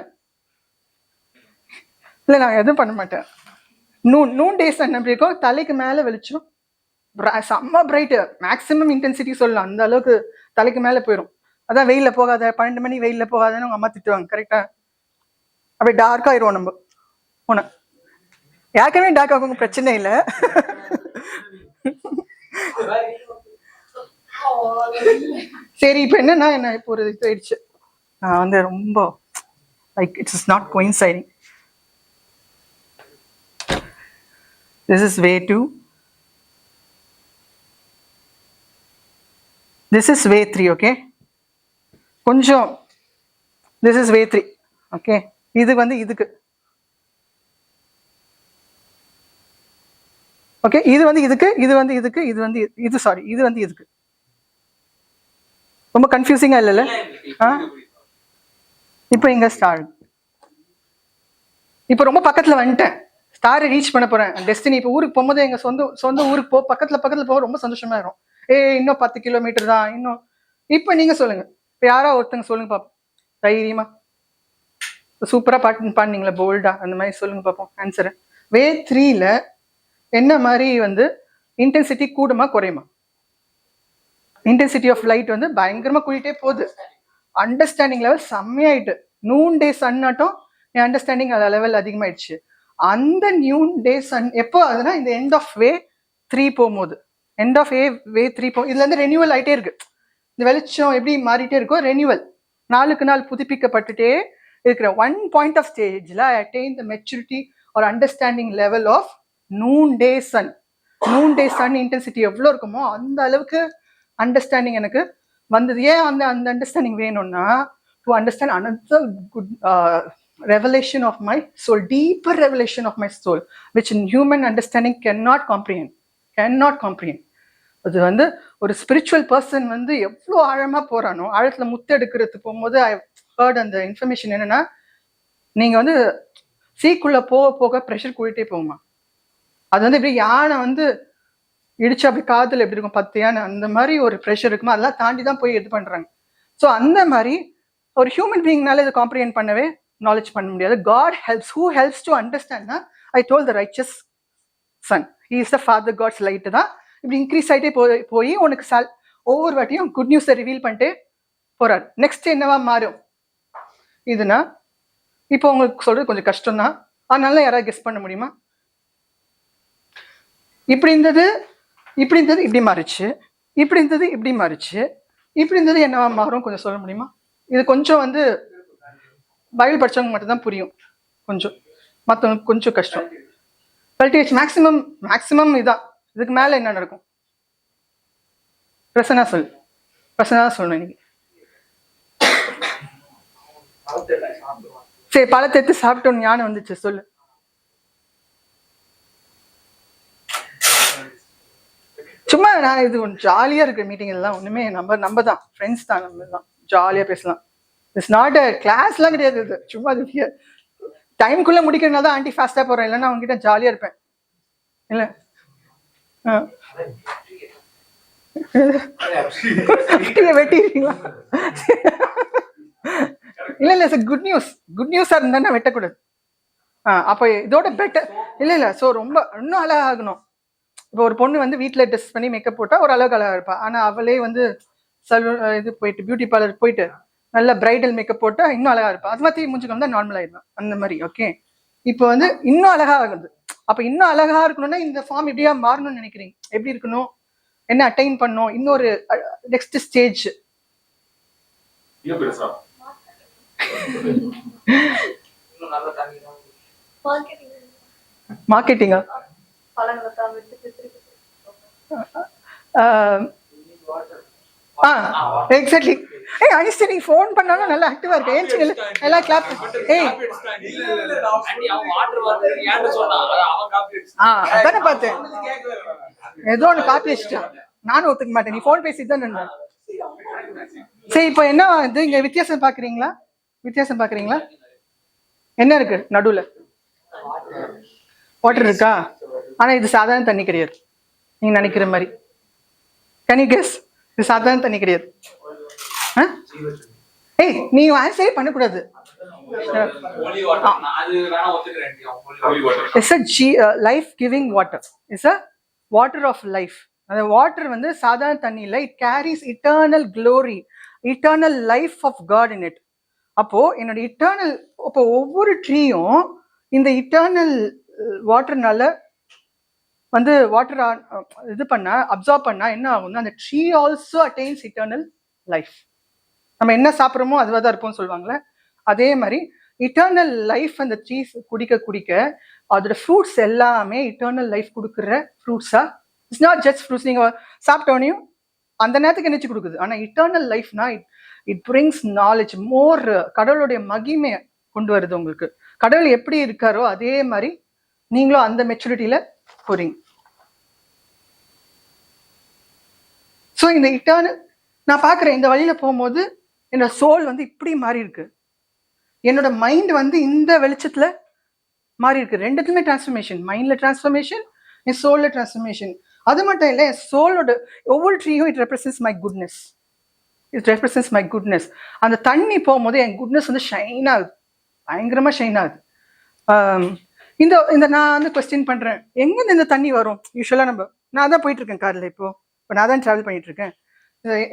இல்லை, நான் எதுவும் பண்ண மாட்டேன். நூன் டேஸ் என்ன இருக்கும்? தலைக்கு மேலே வெளிச்சம், செம்ம பிரைட்டு, மேக்ஸிமம் இன்டென்சிட்டி சொல்லலாம். அந்த அளவுக்கு தலைக்கு மேலே போயிடும். அதான் வெயிலில் போகாத, 12 மணி வெயிலில் போகாதன்னு உங்க அம்மா திட்டுவாங்க. கரெக்டா? அப்படியே டார்க் ஆயிரும் நம்ம போன. யாருக்குமே டார்க் ஆகும் பிரச்சனை இல்லை. சரி, இப்போ என்னன்னா என்ன, இப்போ ஒரு இது ஆயிடுச்சு. நான் வந்து ரொம்ப like it's is not coinciding. This is way 2, this is way 3. Okay, கொஞ்சம் திஸ் இஸ் வே 3. ஓகே, இது வந்து இதுக்கு. ஓகே, இது வந்து இதுக்கு, இது வந்து இதுக்கு, இது வந்து இது, சாரி, இது வந்து இதுக்கு. ரொம்ப கன்ஃபியூசிங்கா இல்லைல்ல? இப்போ இங்க ஸ்டார், இப்போ ரொம்ப பக்கத்துல வந்துட்டேன். ஸ்டாரை ரீச் பண்ண போறேன், டெஸ்டினி. இப்போ ஊருக்கு போகும்போது எங்க சொந்த ஊருக்கு பக்கத்துல போக ரொம்ப சந்தோஷமா இருக்கும். இன்னும் 10 கிலோமீட்டர் தான் இன்னும். இப்போ நீங்க சொல்லுங்க, இப்போ யாரா ஒருத்தங்க சொல்லுங்க பாப்போம், தைரியமா. சூப்பரா பாடினீங்களா, போல்டா, அந்த மாதிரி சொல்லுங்க பார்ப்போம் ஆன்சரை. வே 3ல என்ன மாதிரி வந்து இன்டென்சிட்டி கூடுமா குறையுமா? இன்டென்சிட்டி ஆஃப் லைட் வந்து பயங்கரமா கூட்டிகிட்டே போகுது. அண்டர்ஸ்டாண்டிங் லெவல் செம்மையாயிட்டு. நூன் டே சன் ஆட்டம் என் அண்டர்ஸ்டாண்டிங் லெவல் அதிகமாயிடுச்சு. அந்த நியூன் டே சன் எப்போ ஆகுதுன்னா இந்த எண்ட் ஆஃப் வே 3 போகும்போது, எண்ட் ஆஃப் வே 3 இதுல இருந்து ரெனியூவல் ஆகிட்டே இருக்கு. இந்த வெளிச்சம் எப்படி மாறிட்டே இருக்கோ, ரெனியூவல் நாளுக்கு நாள் புதுப்பிக்கப்பட்டுட்டே இருக்கிற. ஒன் பாயிண்ட் ஆஃப் ஸ்டேஜ்ல ஐ அட்டைன் த மெச்சூரிட்டி ஒரு understanding level of noon day sun. Noon day sun intensity எவ்வளோ இருக்குமோ அந்த அளவுக்கு அண்டர்ஸ்டாண்டிங் எனக்கு வந்தது. ஏன் அந்த அண்டர்ஸ்டாண்டிங் வேணும்னா, to understand another good revelation of my soul, deeper revelation of my soul, which in human understanding cannot comprehend. அது வந்து ஒரு ஸ்பிரிச்சுவல் பர்சன் வந்து எவ்வளோ ஆழமா போறானோ, ஆழத்துல முத்தெடுக்கிறது போகும்போது ஐ ஹர்ட் அந்த இன்ஃபர்மேஷன் என்னன்னா, நீங்க வந்து சீக்குள்ள போக போக ப்ரெஷர் கூட்டிகிட்டே போகுமா. அது வந்து இப்படி யானை வந்து இடிச்சு அப்படி காத்துல எப்படி இருக்கும் 10 யானை, அந்த மாதிரி ஒரு ப்ரெஷர் இருக்குமா, அதெல்லாம் தாண்டி தான் போய் இது பண்றாங்க. ஸோ அந்த மாதிரி ஒரு ஹியூமன் பீயிங்னால இதை காம்ப்ரிஹெண்ட் பண்ணவே நாலேஜ் பண்ண முடியாது. God helps. Who helps to அண்டர்ஸ்டாண்ட்னா, I told the riches sun, he is the father God's light தான். இப்படி இன்க்ரீஸ் ஆகிட்டே போய் உனக்கு ஒவ்வொரு வாட்டியும் குட் நியூஸை ரிவீல் பண்ணிட்டு போறாரு. நெக்ஸ்ட் என்னவா மாறும் இதுனா, இப்போ உங்களுக்கு சொல்றது கொஞ்சம் கஷ்டம் தான், அதனால யாராவது கெஸ் பண்ண முடியுமா? இப்படி இருந்தது இப்படி மாறிச்சு, இப்படி இருந்தது இப்படி மாறிச்சு, இப்படி இருந்தது என்னவா மாறும் கொஞ்சம் சொல்ல முடியுமா? இது கொஞ்சம் வந்து பைபிள் படிச்சவங்க மட்டும்தான் புரியும், கொஞ்சம் மற்றவங்க கொஞ்சம் கஷ்டம். கல்டிவேட் மேக்ஸிமம் இதான். இதுக்கு மேல என்ன நடக்கும்? பிரசன்னா சொல்லணும் இன்னைக்கு. சரி, பழத்தை எடுத்து சாப்பிட்டோன்னு ஞானம் வந்துச்சு, சொல்லு. சும்மா நான் இது ஜாலியா இருக்கிற மீட்டிங் எல்லாம் ஒண்ணுமே நம்ம தான் ஃப்ரெண்ட்ஸ் தான், நம்ம தான் ஜாலியா பேசலாம். இட்ஸ் நாட் அ கிளாஸ்லாம் கிடையாது. இது சும்மா டைம்குள்ள முடிக்கிறதுனால தான் ஆன்டி ஃபாஸ்டா போறேன், இல்லைன்னா அவங்க கிட்ட ஜாலியா இருப்பேன். இல்ல வெட்டிடுறீங்களா? இல்ல குட் நியூஸா இருந்தா வெட்டக்கூடாது. அப்ப இதோட பெட்டர் இல்ல. ஸோ ரொம்ப இன்னும் அழகாகணும். இப்போ ஒரு பொண்ணு வந்து வீட்டில் ட்ரெஸ் பண்ணி மேக்கப் போட்டால் ஒரு அளவுக்கு அழகாக இருப்பா. ஆனால் அவளே வந்து இது போயிட்டு பியூட்டி பார்லர் போயிட்டு நல்ல பிரைடல் மேக்கப் போட்டால் இன்னும் அழகாக இருப்பா. அது மாதிரி மூஞ்சுக்கு வந்தால் நார்மல் ஆயிடும் அந்த மாதிரி. ஓகே, இப்போ வந்து இன்னும் அழகாக ஆகுது. அப்போ இன்னும் அழகாக இருக்கணும்னா இந்த ஃபார்ம் எப்படியா மாறணும்னு நினைக்கிறீங்க? எப்படி இருக்கணும்? என்ன அட்டைன் பண்ணோம், இன்னொரு நெக்ஸ்ட் ஸ்டேஜ். மார்க்கெட்டிங்கா? எக்ஸாக்ட்லி. ஏய் அனிஸ்ட், நீ ஃபோன் பண்ணாலும் நல்லா ஆக்டிவா இருக்கு. ஏன் எல்லாம் கிளாப். ஏய் அதானே பார்த்தேன், ஏதோ ஒன்று காப்பி வச்சுட்டான். நானும் ஒத்துக்க மாட்டேன், நீ ஃபோன் பேசிட்டு தான் நின்றேன். சரி, இப்போ என்ன இது இங்க வித்தியாசம் பாக்குறீங்களா? வித்தியாசம் பாக்குறீங்களா? என்ன இருக்கு நடுவுல? வாட்டர் இருக்கா? ஆனா இது சாதாரண தண்ணி கிடையாது, நீங்க நினைக்கிற மாதிரி. Can you guess? இது சாதாரண தண்ணி கிடையாது. ஏய் நீ ஆன்சரே பண்ணக்கூடாது. It's a life giving water. It's a water of life. அந்த வாட்டர் வந்து சாதாரண தண்ணி இல்லை. It carries eternal glory, eternal life of God in it. அப்போ என்னோட இட்டர்னல், அப்போ ஒவ்வொரு ட்ரீயும் இந்த இட்டர்னல் வாட்டர்னால வந்து வாட்டர் இது பண்ணா, அப்சார்ப் பண்ணா என்ன ஆகும்னா, அந்த tree also attains eternal life. நம்ம என்ன சாப்பிட்றோமோ அதுவாக தான் இருப்போம்னு சொல்லுவாங்களே, அதே மாதிரி இட்டர்னல் லைஃப் அந்த ட்ரீஸ் குடிக்க குடிக்க அதோட ஃப்ரூட்ஸ் எல்லாமே இட்டர்னல் லைஃப் கொடுக்குற ஃப்ரூட்ஸா. இட்ஸ் நாட் ஜஸ்ட் ஃப்ரூட்ஸ், நீங்கள் சாப்பிட்டோனையும் அந்த நேரத்துக்கு நினைச்சு கொடுக்குது. ஆனால் இட்டர்னல் லைஃப்னா இட் பிரிங்ஸ் நாலேஜ், மோர். கடவுளுடைய மகிமையை கொண்டு வருது உங்களுக்கு. கடவுள் எப்படி இருக்காரோ அதே மாதிரி நீங்களும் அந்த மெச்சூரிட்டியில போறீங்க. ஸோ இந்த இட்டர்னல் நான் பார்க்குறேன். இந்த வழியில போகும்போது என்னோட சோல் வந்து இப்படி மாறி இருக்கு, என்னோட மைண்ட் வந்து இந்த வெளிச்சத்துல மாறி இருக்கு. ரெண்டுத்துமே டிரான்ஸ்ஃபர்மேஷன், மைண்ட்ல டிரான்ஸ்ஃபர்மேஷன், என் சோல்ல டிரான்ஸ்ஃபர்மேஷன். அது மட்டும் இல்லை, என் சோலோட ஒவ்வொரு ட்ரீயும் it represents my goodness. It represents my goodness. அந்த தண்ணி போகும்போது என் குட்னஸ் வந்து ஷைன் ஆகுது, பயங்கரமா ஷைன் ஆகுது. இந்த இந்த நான் வந்து கொஸ்டின் பண்றேன், எங்கேருந்து இந்த தண்ணி வரும்? யூஸ்வலா நான் தான் போயிட்டு இருக்கேன் கார்ல, இப்போ நான் தான் டிராவல் பண்ணிட்டு இருக்கேன்,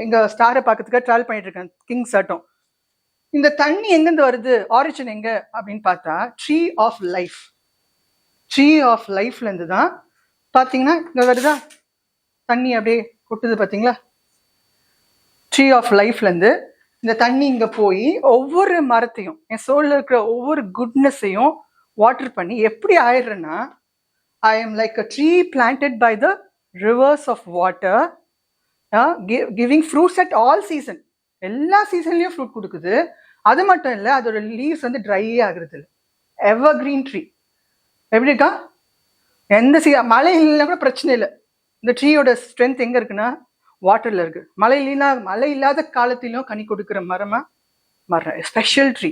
எங்க ஸ்டாரை பார்க்கறதுக்காக டிராவல் பண்ணிட்டு இருக்கேன் கிங் சட்டம். இந்த தண்ணி எங்கேருந்து வருது, ஆரிஜின் எங்க அப்படின்னு பார்த்தா tree of life. Tree of லைஃப்ல இருந்து தான் பார்த்தீங்கன்னா இங்க வருதா தண்ணி அப்படியே கொட்டுது, பார்த்தீங்களா? ட்ரீ ஆஃப் லைஃப்ல இருந்து இந்த தண்ணி இங்க போய் ஒவ்வொரு மரத்தையும், என் சோல்ல இருக்கிற ஒவ்வொரு குட்னஸையும் வாட்டர் பண்ணி எப்படி ஆயிடுறேன்னா, I am like a tree planted by the rivers of water, giving fruits at all season. எல்லா சீசன்லயும் ஃப்ரூட் கொடுக்குது. அது மட்டும் இல்லை, அதோட லீவ்ஸ் வந்து ட்ரை ஆகுறது இல்லை. எவர் கிரீன் ட்ரீ. எப்படி இருக்கா? எந்த மழை இல்லைன்னா கூட பிரச்சனை இல்லை. இந்த ட்ரீயோட ஸ்ட்ரென்த் எங்க இருக்குன்னா வாட்டர்ல இருக்கு. மழை இல்லாத காலத்திலும் கனி கொடுக்குற மரம் ஸ்பெஷல் ட்ரீ.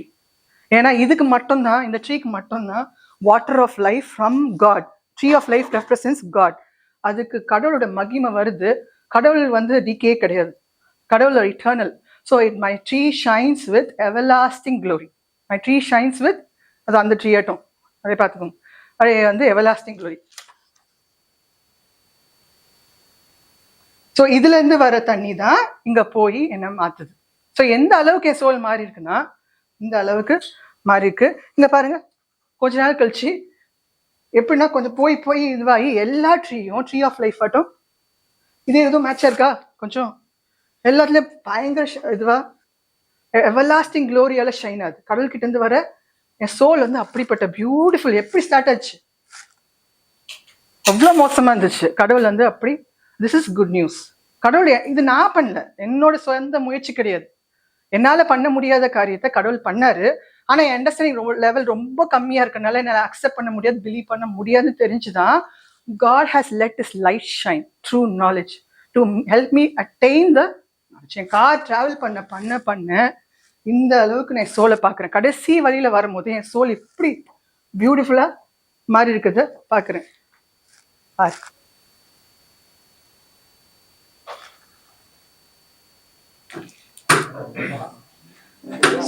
ஏன்னா இதுக்கு மட்டும்தான், இந்த ட்ரீக்கு மட்டும்தான் water of life from God. Tree of life represents God. அதுக்கு கடவுளோட மகிமை வருது. கடவுள் வந்து டிகே கிடையாது, கடவுள் eternal. So my tree shines with everlasting glory. My tree shines with, அது அந்த ட்ரீ ஆட்டும், அதை பார்த்துக்கோங்க, அது வந்து எவர்லாஸ்டிங் க்ளோரி. ஸோ இதுல இருந்து வர தண்ணி தான் இங்க போய் என்ன மாத்துது. ஸோ எந்த அளவுக்கு என் சோல் மாறி இருக்குன்னா இந்த அளவுக்கு மாறி இருக்கு. இங்க பாருங்க, கொஞ்ச நாள் கழிச்சு எப்படின்னா கொஞ்சம் போய் போய் இதுவாகி எல்லா ட்ரீயும் ட்ரீ ஆஃப் லைஃப் ஆட்டும். இதே எதுவும் மேட்சா இருக்கா? கொஞ்சம் எல்லாத்துலயும் பயங்கர இதுவா எவர்லாஸ்டிங் க்ளோரியால ஷைன் ஆகுது. கடவுள் கிட்ட இருந்து வர என் சோல் வந்து அப்படிப்பட்ட பியூட்டிஃபுல். எப்படி ஸ்டார்ட் ஆச்சு? அவ்வளோ மோசமா இருந்துச்சு. கடவுள் வந்து அப்படி, திஸ் இஸ் குட் நியூஸ். கடவுள் இது நான் பண்ணல, என்னோட சொந்த முயற்சி கிடையாது. என்னால பண்ண முடியாத காரியத்தை கடவுள் பண்ணாரு. ஆனா என் அண்டர்ஸ்டாண்டிங் லெவல் ரொம்ப கம்மியா இருக்கனால என்னால அக்செப்ட் பண்ண முடியாது, பிலீவ் பண்ண முடியாதுன்னு தெரிஞ்சுதான் God has let His light shine through knowledge to help me attain the knowledge. N car travel பண்ண இந்த அளவுக்கு நான் சோலை பார்க்குறேன். கடைசி வழியில வரும்போது என் சோல் இப்படி பியூட்டிஃபுல்லா மாறி இருக்கிறத பார்க்குறேன்.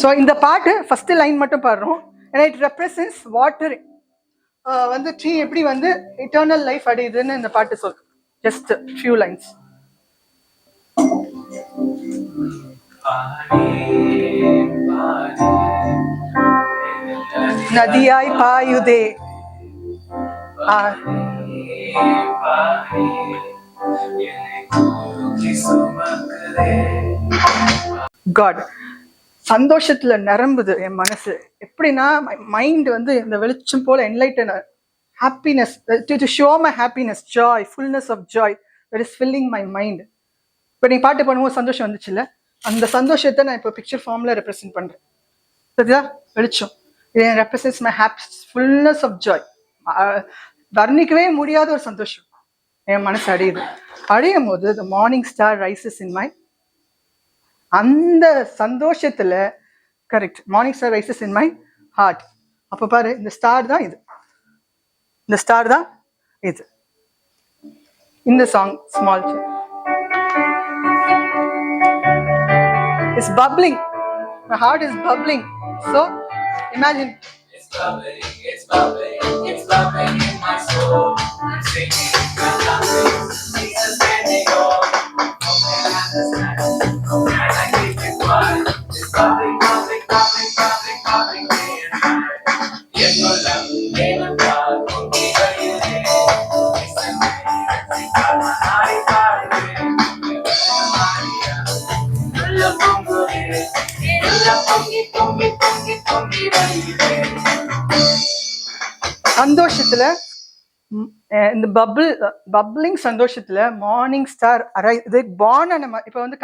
ஸோ இந்த பாட்டு ஃபர்ஸ்ட் லைன் மட்டும் பாடுறோம். ஏன்னா இட் ரெப்ரசன்ஸ் வாட்டர் வந்து ட்ரீ எப்படி வந்து இட்டர்னல் லைஃப் அடையுதுன்னு இந்த பாட்டு சொல். Just few lines. நதியாய் பாயுதே காட் சந்தோஷத்துல நிரம்புது என் மனசு. எப்படின்னா மைண்ட் வந்து இந்த வெளிச்சம் போல enlighten happiness to show my happiness, joy, fullness of joy that is filling my mind. இப்போ நீ பாட்டு பண்ணும்போது சந்தோஷம் வந்துச்சுல்ல, அந்த சந்தோஷத்தை நான் இப்போ பிக்சர் ஃபார்ம்ல ரெப்ரசென்ட் பண்றேன். சரியா? வெளிச்சம் இது ரெப்ரசென்ட்ஸ் மை ஃபுல்னஸ் ஆஃப் ஜாய். வர்ணிக்கவே முடியாத ஒரு சந்தோஷம் என் மனசு அடையும் போது the morning star rises in my, அந்த சந்தோஷத்துல correct morning star rises in my heart. அப்ப பாரு, இந்த ஸ்டார் தான் இது, இந்த ஸ்டார் தான் இது. இந்த song small is bubbling, my heart is bubbling, so imagine it's bubbling, it's bubbling, it's bubbling in my soul. I'm singing my lovely Jesus made me whole. Okay, understand, okay, I keep it quiet. It's bubbling, bubbling, bubbling, bubbling, bubbling day and night. Yet no love, never God, only you live. It's a day, it's a God, my heart சந்தோஷத்துல, இந்த bubbling சந்தோஷத்துல morning star இது born. நம்ம இப்ப வந்து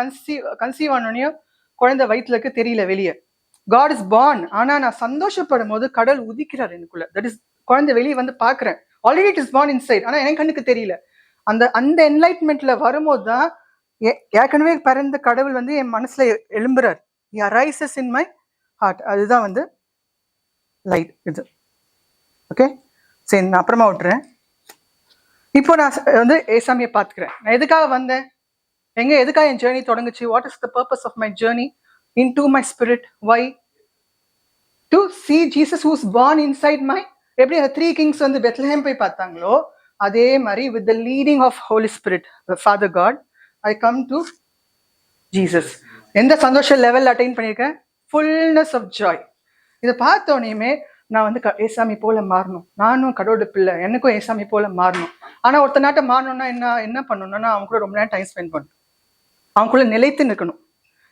conceive ஆனோடனையும் குழந்தை வயிற்றுல இருக்கு, தெரியல வெளியே. God is born. ஆனா நான் சந்தோஷப்படும் போது கடல் உதிக்கிறார் எனக்குள்ள. தட் இஸ் குழந்தை வெளியே வந்து பாக்குறேன். Already it is born inside, ஆனா எனக்கு கண்ணுக்கு தெரியல. அந்த என்லைட்மெண்ட்ல வரும்போது தான் ஏற்கனவே பிறந்த கடவுள் வந்து என் மனசுல எழும்புறார். He arises in my heart. அதுதான் வந்து லைட் இது. ஓகே, சரி, நான் அப்புறமா விட்டுறேன். இப்போ நான் வந்து ஏசாமியை பார்த்துக்கிறேன். நான் எதுக்காக வந்தேன், எதுக்காக என் ஜேர்னி தொடங்குச்சு? What is the purpose of my journey into my spirit? Why? To see Jesus who's born inside my. எப்படி அந்த 3 கிங்ஸ் வந்து பெத்லஹேம் போய் பார்த்தாங்களோ, அதே மாதிரி with the leading of holy spirit father God I come to Jesus. எந்த சந்தோஷ level attain பண்ணியிருக்கேன்? Fullness of joy. இதை பார்த்தோன்னே நான் வந்து ஏசாமி போல மாறணும். நானும் கடவுளோட பிள்ளை, எனக்கும் ஏசாமி போல மாறணும். ஆனா ஒருத்த நாட்டை மாறணும்னா என்ன பண்ணணும்னா அவங்க கூட ரொம்ப நேரம் டைம் ஸ்பெண்ட் பண்ணணும், அவங்களுக்குள்ள நிலைத்து நிற்கணும்.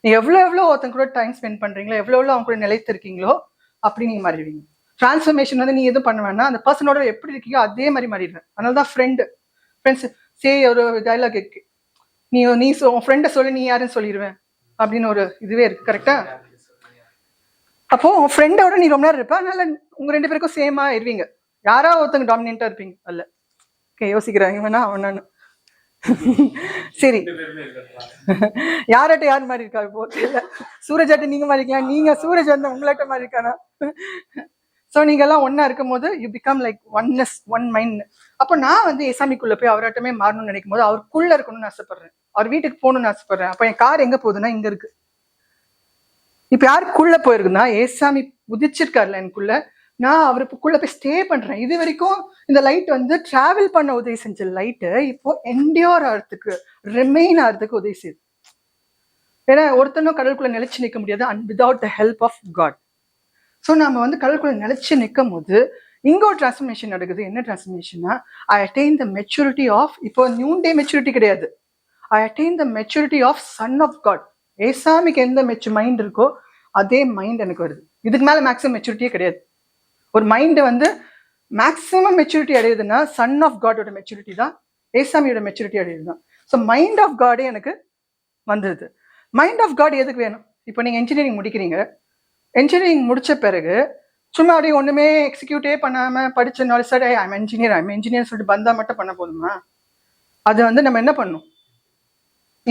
நீ எவ்வளோ ஒருத்தங்க கூட டைம் ஸ்பெண்ட் பண்றீங்களோ, எவ்வளோ அவங்க கூட நிலைத்து இருக்கீங்களோ அப்படி நீங்க மாறிடுவீங்க. டிரான்ஸ்ஃபர்மேஷன் வந்து நீ எதுவும் பண்ண வேணா, அந்த பர்சனோட எப்படி இருக்கீங்களோ அதே மாதிரி மாறிடுவேன். அதனாலதான் ஃப்ரெண்ட்ஸ் ஒரு டைலாக் இருக்கு, நீ உன் ஃப்ரெண்டை சொல்லி நீ யாருன்னு சொல்லிடுவேன் அப்படின்னு ஒரு இதுவே இருக்கு. கரெக்டா? அப்போ உன் ஃப்ரெண்டோட நீ ரொம்ப நேரம் இருப்ப, அதனால உங்க 2 பேருக்கும் சேமா இருவீங்க. யாரா ஒருத்தங்க டாமினேட்டா இருப்பீங்க. அல்ல, ஓகே, யோசிக்கிறேன் இவனா அவனான்னு. சரி, யார்கிட்ட யார் மாதிரி இருக்கா? இப்போ தெரியல. சூரஜாட்ட நீங்க மாதிரி இருக்கலாம், நீங்க சூரஜ் வந்து உங்கள்கிட்ட மாதிரி இருக்கானா? ஸோ நீங்க எல்லாம் ஒன்னா இருக்கும் போது you become like oneness, one mind. அப்போ நான் வந்து ஏசாமிக்குள்ள போய் அவராட்டமே மாறணும்னு நினைக்கும் போது அவருக்குள்ள இருக்கணும்னு ஆசைப்படுறேன், அவர் வீட்டுக்கு போகணும்னு ஆசைப்படுறேன். அப்போ என் கார் எங்க போகுதுன்னா இங்க இருக்கு. இப்ப யாருக்குள்ள போயிருக்குன்னா ஏசாமி உதிச்சிருக்காருல எனக்குள்ள, நான் அவருக்குள்ள போய் ஸ்டே பண்றேன். இது வரைக்கும் இந்த லைட் வந்து டிராவல் பண்ண உதவி செஞ்ச லைட்டு இப்போ என்டியோர் ஆகிறதுக்கு, ரிமைன் ஆகிறதுக்கு உதவி செய்யுது. ஏன்னா ஒருத்தனும் கடலுக்குள்ள நிலைச்சு நிற்க முடியாது without the help of God. So நம்ம வந்து கடலுக்குள்ள நிலைச்சு நிற்கும் போது இங்க ஒரு டிரான்ஸ்ஃபர்மேஷன் நடக்குது. என்ன டிரான்ஸ்ஃபர்மேஷன்னா, I attain the maturity of, இப்போ நியூன் டே மெச்சூரிட்டி கிடையாது, I attain the maturity of son of God. ஏசாமிக்கு எந்த மைண்ட் இருக்கோ அதே மைண்ட் எனக்கு வருது. இதுக்கு மேல மேக்ஸிமம் மெச்சூரிட்டியே கிடையாது. ஒரு மைண்ட் வந்து மேக்ஸிமம் மெச்சூரிட்டி அடையுதுன்னா சன் ஆஃப் காடோட மெச்சூரிட்டி தான், ஏசாமியோட மெச்சூரிட்டி அடையுது தான். ஸோ மைண்ட் ஆஃப் காடே எனக்கு வந்துடுது. மைண்ட் ஆஃப் காட் எதுக்கு வேணும்? இப்போ நீங்க இன்ஜினியரிங் முடிக்கிறீங்க, இன்ஜினியரிங் முடிச்ச பிறகு சும்மா அப்படியே ஒண்ணுமே எக்ஸிக்யூட்டே பண்ணாம படிச்ச நாலேஜ் சார் ஐம் இன்ஜினியர் சொல்லிட்டு பந்தா மட்டும் பண்ண போதுமா? அது வந்து நம்ம என்ன பண்ணணும்?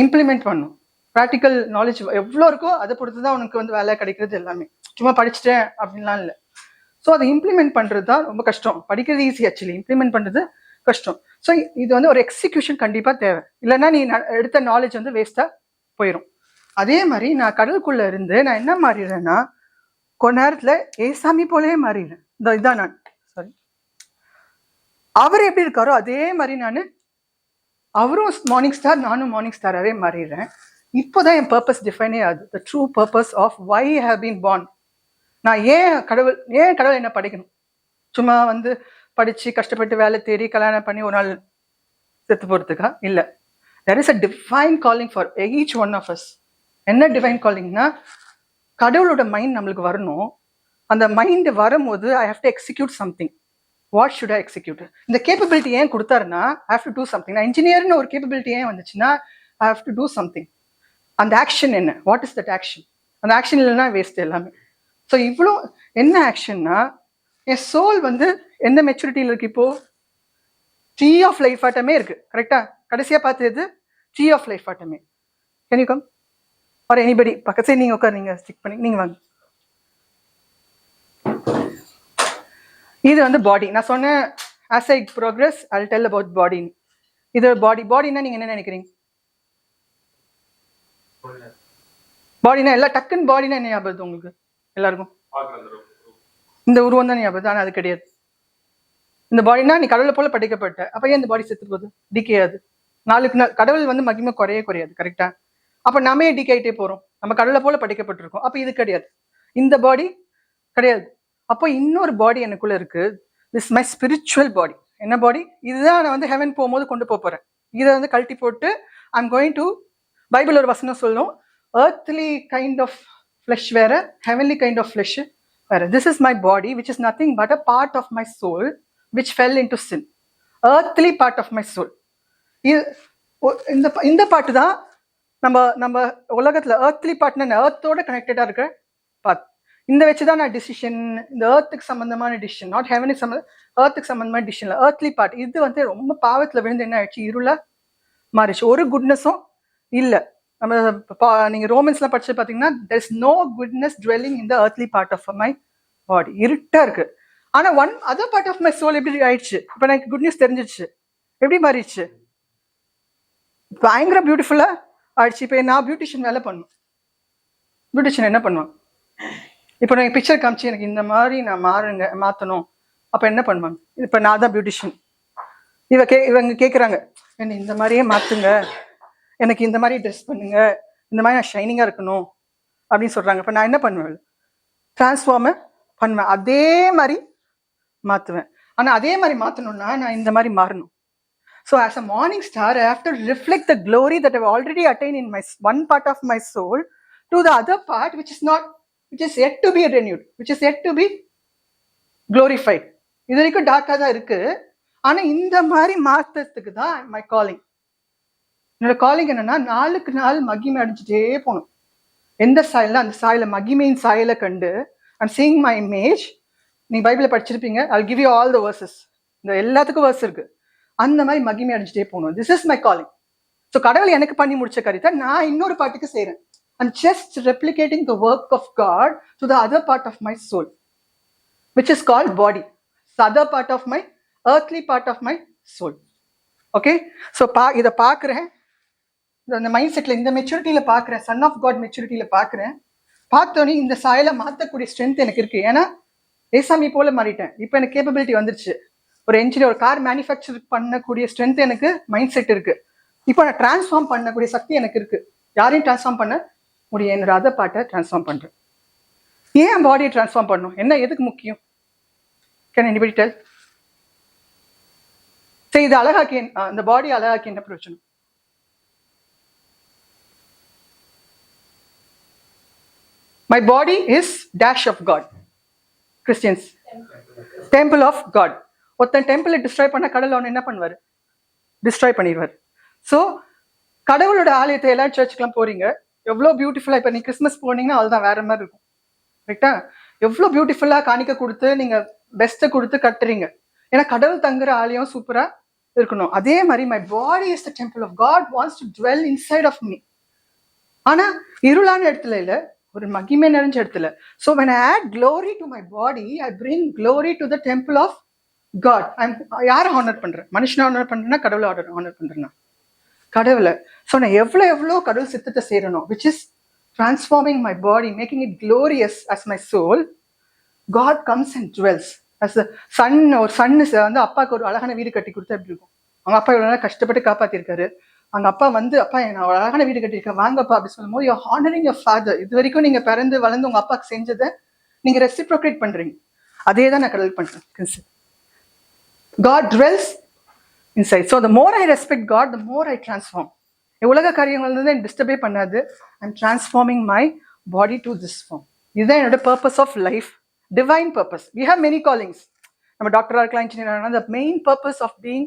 இம்ப்ளிமெண்ட் பண்ணணும். ப்ராக்டிக்கல் நாலேஜ் எவ்வளோ இருக்கோ அதை பொறுத்து தான் உனக்கு வந்து வேலை கிடைக்கிறது. எல்லாமே சும்மா படிச்சுட்டேன் அப்படின்லாம் இல்லை. ஸோ அதை இம்ப்ளிமெண்ட் பண்ணுறது தான் ரொம்ப கஷ்டம். படிக்கிறது ஈஸி, ஆக்சுவலி இம்ப்ளிமெண்ட் பண்ணுறது கஷ்டம். ஸோ இது வந்து ஒரு எக்ஸிக்யூஷன் கண்டிப்பாக தேவை, இல்லைன்னா நீ எடுத்த நாலேஜ் வந்து வேஸ்ட்டாக போயிடும். அதே மாதிரி நான் கடலுக்குள்ளே இருந்து நான் என்ன மாறிடுறேன்னா கொஞ்ச நேரத்தில் ஏசாமி போலவே மாறிடுறேன். இதான் நான் சாரி, அவர் எப்படி இருக்காரோ அதே மாதிரி நான், அவரும் மார்னிங் ஸ்டார், நானும் மார்னிங் ஸ்டாராகவே மாறிடுறேன். இப்போதான் என் பர்பஸ் டிஃபைனே ஆகுது. The true purpose of why I have been born. நான் ஏன் கடவுள் என்ன படிக்கணும்? சும்மா வந்து படிச்சு கஷ்டப்பட்டு வேலை தேடி கல்யாணம் பண்ணி ஒரு நாள் செத்து போறதுக்கா? இல்லை. there is a divine calling for each one of us. என்ன டிவைன் காலிங்னா, கடவுளோட மைண்ட் நம்மளுக்கு வரணும். அந்த மைண்ட் வரும்போது I have to execute something. What should I execute? இந்த கேப்பபிலிட்டி ஏன் கொடுத்தாருன்னா, I have to do something. நான் இன்ஜினியர்னு ஒரு கேப்பபிலிட்டி ஏன் வந்துச்சுன்னா, I have to do something. அந்த ஆக்ஷன் என்ன? What is that action? அந்த ஆக்ஷன் இல்லைன்னா வேஸ்ட் எல்லாமே. ஸோ இவ்வளோ என்ன ஆக்ஷன்னா, என் சோல் வந்து எந்த மெச்சூரிட்டியில் இருக்கு இப்போ? ட்ரீ ஆஃப் லைஃப் ஆட்டமே இருக்கு. கரெக்டா? கடைசியா பார்த்தது ட்ரீ ஆஃப் லைஃப் ஆட்டமே. Can you come or anybody? பக்கத்துல நீங்க உட்கார், நீங்க ஸ்டிக் பண்ணி நீங்க வாங்க. இது வந்து பாடி. நான் சொன்னேன் as I progress I will tell about body. இது பாடி. பாடினா நீங்க என்ன நினைக்கிறீங்க? பாடினா எல்லாம் டக்குன்னு பாடினா என்ன ஞாபகம் உங்களுக்கு எல்லாருக்கும்? இந்த உருவம் தான் ஞாபகம். ஆனால் அது கிடையாது. இந்த பாடினா நீ கடவுளை போல படைக்கப்பட்ட, அப்ப ஏன் இந்த பாடி செத்து போகுது? டிகேயாது. நாளுக்கு நாள் கடவுள் வந்து மகிமை குறையாது. கரெக்டா? அப்ப நாமே டிகேட்டே போறோம். நம்ம கடவுளை போல படைக்கப்பட்டிருக்கோம். அப்ப இது கிடையாது, இந்த பாடி கிடையாது. அப்போ இன்னொரு பாடி எனக்குள்ள இருக்கு. திஸ் மை ஸ்பிரிச்சுவல் பாடி. என்ன பாடி? இதுதான் நான் வந்து ஹெவன் போகும்போது கொண்டு போறேன். இதை வந்து கழட்டி போட்டு I am going to, Bible ஒரு வசனம் சொல்லும், earthly kind of flesh வேற, heavenly kind of flesh வேற. This is my body which is nothing but a part of my soul which fell into sin. Earthly part of my soul. இந்த பாட்டு தான் நம்ம உலகத்துல earthly பார்ட்னா earthோட கனெக்டடா இருக்க part. இந்த வச்சுதான் நான் டிசிஷன், இந்த earthக்கு சம்பந்தமான டிசிஷன், நாட் ஹெவனுக்கு earthக்கு சம்பந்தமான டிசிஷன்ல earthly part. இது வந்து ரொம்ப பாவத்துல விழுந்து என்ன ஆயிடுச்சு? இருளா மாறிச்சு. ஒரு குட்னஸும் இல்ல. நம்ம நீங்க ரோமன்ஸ்லாம் படிச்சு பாத்தீங்கன்னா, there is no goodness dwelling in the earthly part of my body. இருட்டா இருக்கு. ஆனா one other part of my soul எப்படி ஆயிடுச்சு? இப்ப எனக்கு குட் நியூஸ் தெரிஞ்சிச்சு. எப்படி மாறிடுச்சு? பயங்கர பியூட்டிஃபுல்லா ஆயிடுச்சு. இப்ப நான் பியூட்டிஷியன் வேலை பண்ணும். பியூட்டிஷியன் என்ன பண்ணுவான்? இப்போ நான் பிக்சர் காமிச்சு எனக்கு இந்த மாதிரி நான் மாத்தணும், அப்ப என்ன பண்ணுவாங்க? இப்ப நான் தான் பியூட்டிஷியன். இவங்க கேக்குறாங்க, என்ன இந்த மாதிரியே மாத்துங்க, எனக்கு இந்த மாதிரி ட்ரெஸ் பண்ணுங்க, இந்த மாதிரி நான் ஷைனிங்கா இருக்கணும் அப்படின்னு சொல்றாங்க. இப்போ நான் என்ன பண்ணுவேன்? டிரான்ஸ்ஃபார்ம் பண்ணுவேன், அதே மாதிரி மாற்றுவேன். ஆனால் அதே மாதிரி மாற்றணும்னா நான் இந்த மாதிரி மாறணும். So as a morning star I have to reflect the glory that I already attain in my one part of my soul to the other part which is yet to be renewed, which is yet to be glorified. இது வரைக்கும் டார்க்காக தான் இருக்கு. ஆனால் இந்த மாதிரி மாற்றத்துக்கு தான் மை காலிங். என்னோட காலிங் என்னன்னா, நாளுக்கு நாள் மகிமை அடிச்சுட்டே போகணும். எந்த சாயல்ல அந்த சாயல மகிமையின் சாயலை கண்டு ஐம் சீயிங் மை இமேஜ். நீங்க பைபிளை படிச்சிருப்பீங்க, I give you all the versus. இந்த எல்லாத்துக்கும் வேர்ஸ் இருக்கு. அந்த மாதிரி மகிமை அடிச்சுட்டே போகணும். This is my calling. So கடவுள் எனக்கு பண்ணி முடிச்ச காரியத்தை நான் இன்னொரு பாட்டுக்கு செய்யறேன். I'm just replicating the work of God to the other part of my soul, which is called body. The other part of my earthly part of my soul. Okay? So இதை பார்க்குறேன், அந்த மைண்ட் செட்ல இந்த மெச்சூரிட்டியில பாக்குறேன், Sun of God மெச்சூரிட்டியில பாக்குறேன். பார்த்தோன்னே இந்த சாயலை மாற்றக்கூடிய ஸ்ட்ரென்த் எனக்கு இருக்கு. ஏன்னா ஏசாமி போல மாறிட்டேன். இப்போ எனக்கு கேப்பபிலிட்டி வந்துருச்சு. ஒரு என்ஜினியர், ஒரு கார் மேனுஃபேக்சர் பண்ணக்கூடிய ஸ்ட்ரென்த் எனக்கு மைண்ட் செட் இருக்கு. இப்போ நான் டிரான்ஸ்ஃபார்ம் பண்ணக்கூடிய சக்தி எனக்கு இருக்கு. யாரையும் டிரான்ஸ்ஃபார்ம் பண்ண முடியும்? என்னோட அதர் பார்ட்டை டிரான்ஸ்ஃபார்ம் பண்றேன். ஏன் பாடியை டிரான்ஸ்ஃபார்ம் பண்ணணும்? என்ன எதுக்கு முக்கியம்? Can anybody del? சரி, இது அழகாக்கி, அந்த பாடி அழகாக்கி என்ன பிரயோஜனம்? My body is dash of God. Christians, temple of God. ஒருத்தன் டெம்பிளை டிஸ்ட்ராய் பண்ண கடவுள் அவன் என்ன பண்ணுவாரு? டிஸ்ட்ராய் பண்ணிடுவார். ஸோ கடவுளோட ஆலயத்தை எல்லா சர்ச்சுக்கெல்லாம் போறீங்க, எவ்வளோ பியூட்டிஃபுல்லா. இப்போ நீ கிறிஸ்மஸ் போனீங்கன்னா அதுதான் வேற மாதிரி இருக்கும். கரெக்டா? எவ்வளோ பியூட்டிஃபுல்லா காணிக்க கொடுத்து நீங்க பெஸ்ட்டை கொடுத்து கட்டுறீங்க. ஏன்னா கடவுள் தங்குற ஆலயம் சூப்பரா இருக்கணும். அதே மாதிரி my body is the temple of God wants to dwell inside of me. ஆனா இருளான இடத்துல இல்ல, ஒரு மகிமை நிறைஞ்ச இடத்துல. So when I add glory to my body, I bring glory to the temple of God. யாரை ஹானர் பண்றேன்? மனுஷனை ஹானர் பண்றேன்னா கடவுளை ஹானர் பண்றேன்னா கடவுளை. ஸோ நான் எவ்வளோ கடவுள் சித்தத்தை சேரணும், which is transforming my body, making it glorious as my soul. God comes and dwells as a son. ஒரு சன்னு வந்து அப்பாவுக்கு ஒரு அழகான வீடு கட்டி கொடுத்தா எப்படி இருக்கும்? அவங்க அப்பா இவ்வளவு கஷ்டப்பட்டு காப்பாத்திருக்காரு. அவங்க அப்பா வந்து, அப்பா நான் அழகான வீடு கட்டியிருக்கேன் வாங்கப்பா அப்படி சொல்லும் போது, யூஆர் ஹானரிங் யுவர் ஃபாதர். இது வரைக்கும் நீங்க பிறந்து வளர்ந்து உங்க அப்பாவுக்கு செஞ்சதை நீங்க ரெசிப்ரோகேட் பண்றீங்க. அதே தான் நான் கடவுள் பண்றேன். God dwells inside. So the more I respect God, the more I transform. உலக காரியங்கள் வந்து டிஸ்டர்பே பண்ணாது. I'm transforming my body to this form. இதுதான் என்னோட purpose of life, divine purpose. We have many callings. நம்ம டாக்டராக இருக்கலாம், இன்ஜினியர் ஆகலாம். The main purpose of being,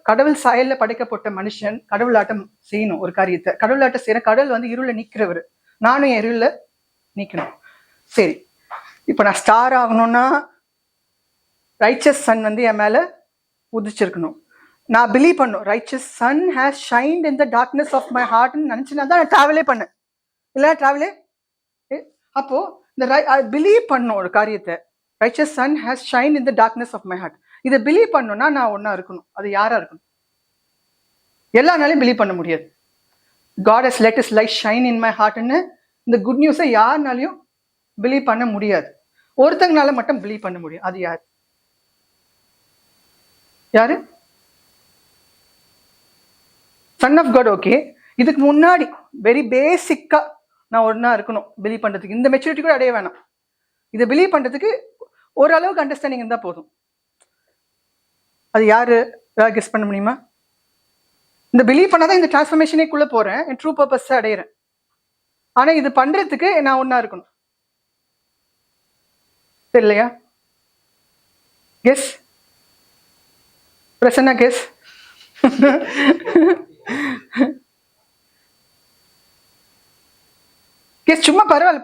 கடவுள் சாயல்ல படைக்கப்பட்ட மனுஷன் கடவுளாட்டம் செய்யணும் ஒரு காரியத்தை. கடவுளாட்டம் செய்யற கடவுள் வந்து இருள நீக்கிறவர், நானும் என் இருள நீக்கணும். சரி, இப்போ நான் ஸ்டார் ஆகணும்னா ரைச்சஸ் சன் வந்து என் மேல உதிச்சிருக்கணும். நான் பிலீவ் பண்ணும் righteous sun has shined in the darkness of my ஹார்ட்னு நினைச்சுனா தான் நான் டிராவலே பண்ணேன். இல்லை டிராவலே அப்போ இந்த பிலீவ் பண்ணும் ஒரு காரியத்தை. Righteous sun has shined in the darkness of my heart. இதை பிலீவ் பண்ணணும்னா நான் ஒன்னா இருக்கணும். அது யாரா இருக்கணும்? எல்லா நாளையும் பிலீவ் பண்ண முடியாது. God has let his light shine in my heart ன்னு இந்த குட் நியூஸை யாருனாலையும் பிலீவ் பண்ண முடியாது. ஒருத்தங்கனால மட்டும் பிலீவ் பண்ண முடியும். அது யார்? யாரு? Sun of God. ஓகே, இதுக்கு முன்னாடி வெரி பேசிக்கா நான் ஒன்னா இருக்கணும் பிலீவ் பண்றதுக்கு. இந்த மெச்சூரிட்டி கூட அடைய வேணாம். இதை பிலீவ் பண்றதுக்கு ஓரளவுக்கு அண்டர்ஸ்டாண்டிங் இருந்தா போதும். அது யாரு? கெஸ் பண்ண முடியுமா? இந்த பிலீவ் பண்ணாதான் இந்த டிரான்ஸ்ஃபர்மேஷனேக்குள்ள போறேன், என் ட்ரூ பர்பஸ் அடையிறேன். ஆனா இது பண்றதுக்கு நான் ஒன்னா இருக்கணும். தெரியலையா? Guess Prasanna, guess. கெஸ் சும்மா பரவாயில்ல,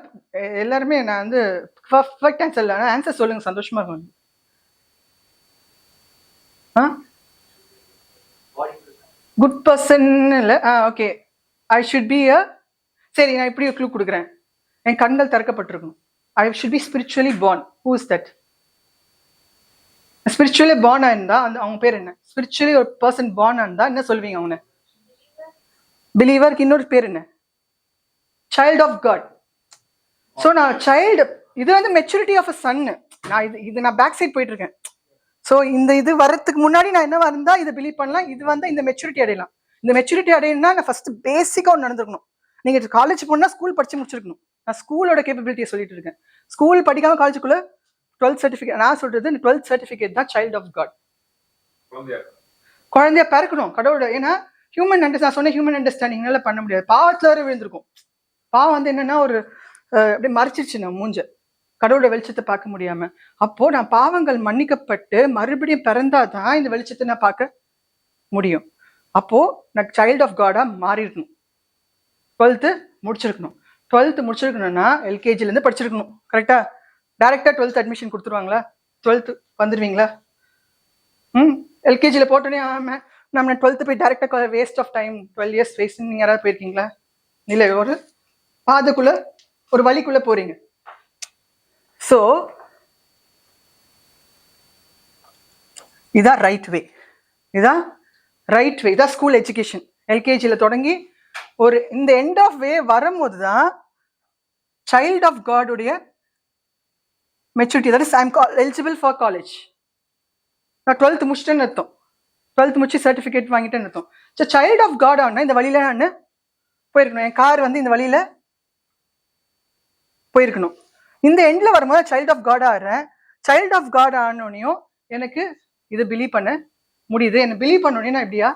எல்லாருமே நான் வந்து பர்ஃபெக்ட் ஆன்சர் இல்லை, ஆன்சர் சொல்லுங்க, சந்தோஷமா இருக்கும். குட் பர்சன் இல்லை? Okay, I should be a, சரி நான் இப்படி க்ளூ கொடுக்குறேன். என் கண்கள் திறக்கப்பட்டிருக்கணும். I should be spiritually born. Who is that? Spiritually பார்னா இருந்தா அந்த அவங்க பேர் என்ன? ஸ்பிரிச்சுவலி ஒரு பர்சன் பார்னா இருந்தா என்ன சொல்வீங்க அவங்க? பிலீவருக்கு இன்னொரு பேர் என்ன? Child of God. ஸோ நான் சைல்டு, இது வந்து மெச்சூரிட்டி ஆஃப் அ சன்னு. நான் இது நான் பேக் சைட் போயிட்டு இருக்கேன். ஸோ இந்த இது வரத்துக்கு முன்னாடி நான் என்னவா இருந்தா இதை பிலீவ் பண்ணலாம். இது வந்து இந்த மெச்சூரிட்டி அடையலாம். இந்த மெச்சூரிட்டி அடையணும்னா நான் ஃபர்ஸ்ட் பேசிக்கா ஒன்று நடந்திருக்கணும். நீங்க காலேஜ் போனா ஸ்கூல் படிச்சு முடிச்சிருக்கணும். நான் ஸ்கூலோட கேப்பபிலிட்டியை சொல்லிட்டு இருக்கேன். ஸ்கூல் படிக்காம காலேஜுக்குள்ள 12th சர்டிஃபிகேட். நான் சொல்றது இந்த 12th சர்டிஃபிகேட் தான் சைல்ட் ஆஃப் காட். குழந்தையா பிறக்கணும் கடவுளோட. ஏன்னா ஹியூமன் நான் சொன்ன ஹியூமன் அண்டர்ஸ்டாண்டிங்னால பண்ண முடியாது. பாவத்துல வர விழுந்திருக்கும். பாவம் வந்து என்னன்னா ஒரு அப்படியே மறைச்சிருச்சு நான் மூஞ்ச, கடவுளோட வெளிச்சத்தை பார்க்க முடியாம. அப்போ நான் பாவங்கள் மன்னிக்கப்பட்டு மறுபடியும் பிறந்தாதான் இந்த வெளிச்சத்தை நான் பார்க்க முடியும். அப்போ நான் சைல்ட் ஆஃப் காடா மாறி இருக்கணும். 12th முடிச்சிருக்கணும். 12th முடிச்சிருக்கணும்னா எல்கேஜில இருந்து படிச்சிருக்கணும். கரெக்டா? டைரக்டா 12th அட்மிஷன் கொடுத்துருவாங்களா? 12th வந்துருவீங்களா? எல்கேஜில போட்டோன்னே நம்ம 12th போய் டைரக்டா waste of time, 12 years waste. நீங்க யாராவது போயிருக்கீங்களா? இல்லை, ஒரு பாதைக்குள்ள ஒரு வழிக்குள்ள போறீங்க. ஸோ இதான் ரைட் வே. இதான் ரைட் வே. இதான் ஸ்கூல் எஜுகேஷன். எல்கேஜியில் தொடங்கி ஒரு இந்த எண்ட் ஆஃப் வே வரும்போது தான் சைல்ட் ஆஃப் காடுடைய maturity. That is I am eligible for college. நான் 12th முடிச்சிட்டேன்னு அர்த்தம். 12th முடிச்சு சர்டிஃபிகேட் வாங்கிட்டேன்னு அர்த்தம். ஸோ சைல்ட் ஆஃப் காட் ஆனா இந்த வழியில நான் போயிருக்கணும். என் கார் வந்து இந்த வழியில போயிருக்கணும். இந்த எண்ட்ல வரும்போது சைல்ட் ஆஃப் காட் ஆடுறேன். சைல்ட் ஆஃப் காட் ஆனோனையும் எனக்கு இதை பிலீவ் பண்ண முடியுது. என்ன பிலீவ் பண்ணோடனே நான் இப்படியா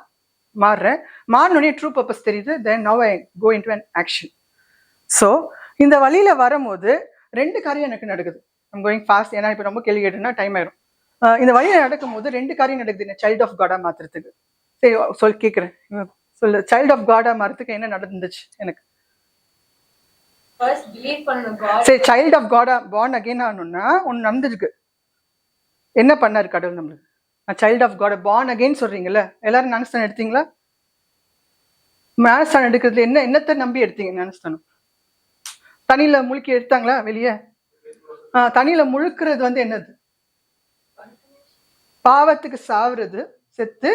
மாறுறேன். மாறினோடனே ட்ரூ பர்பஸ் தெரியுது. Then now I go into an action. So இந்த வழியில வரும்போது 2 காரியம் எனக்கு நடக்குது. I'm going fast. ஏன்னா இப்போ ரொம்ப கேள்வி கேட்டேன்னா டைம் ஆயிரும். இந்த வழியில நடக்கும்போது 2 காரியம் நடக்குது என்ன சைல்ட் ஆஃப் காடா மாத்துறதுக்கு. சரி கேட்குறேன், சொல்லு. சைல்ட் ஆஃப் காடா மாறதுக்கு என்ன நடந்துச்சு எனக்கு? சரி, சைல்ட் ஆஃப் காடா பார்ன் அகைன் ஆகணும்னா ஒன்று நடந்துருக்கு. என்ன பண்ணாரு கடவுள் நம்மளுக்கு? நான் child of God born again சொல்றீங்கல்ல, எல்லாரும் ஞானஸ்தானம் எடுத்தீங்களா? ஞானஸ்தானம் எடுக்கிறதுல என்னத்தை நம்பி எடுத்தீங்க ஞானஸ்தானம்? தண்ணியில முழுக்கி எடுத்தாங்களா வெளியே? தண்ணியில முழுக்கிறது வந்து என்னது? பாவத்துக்கு சாவுறது, செத்து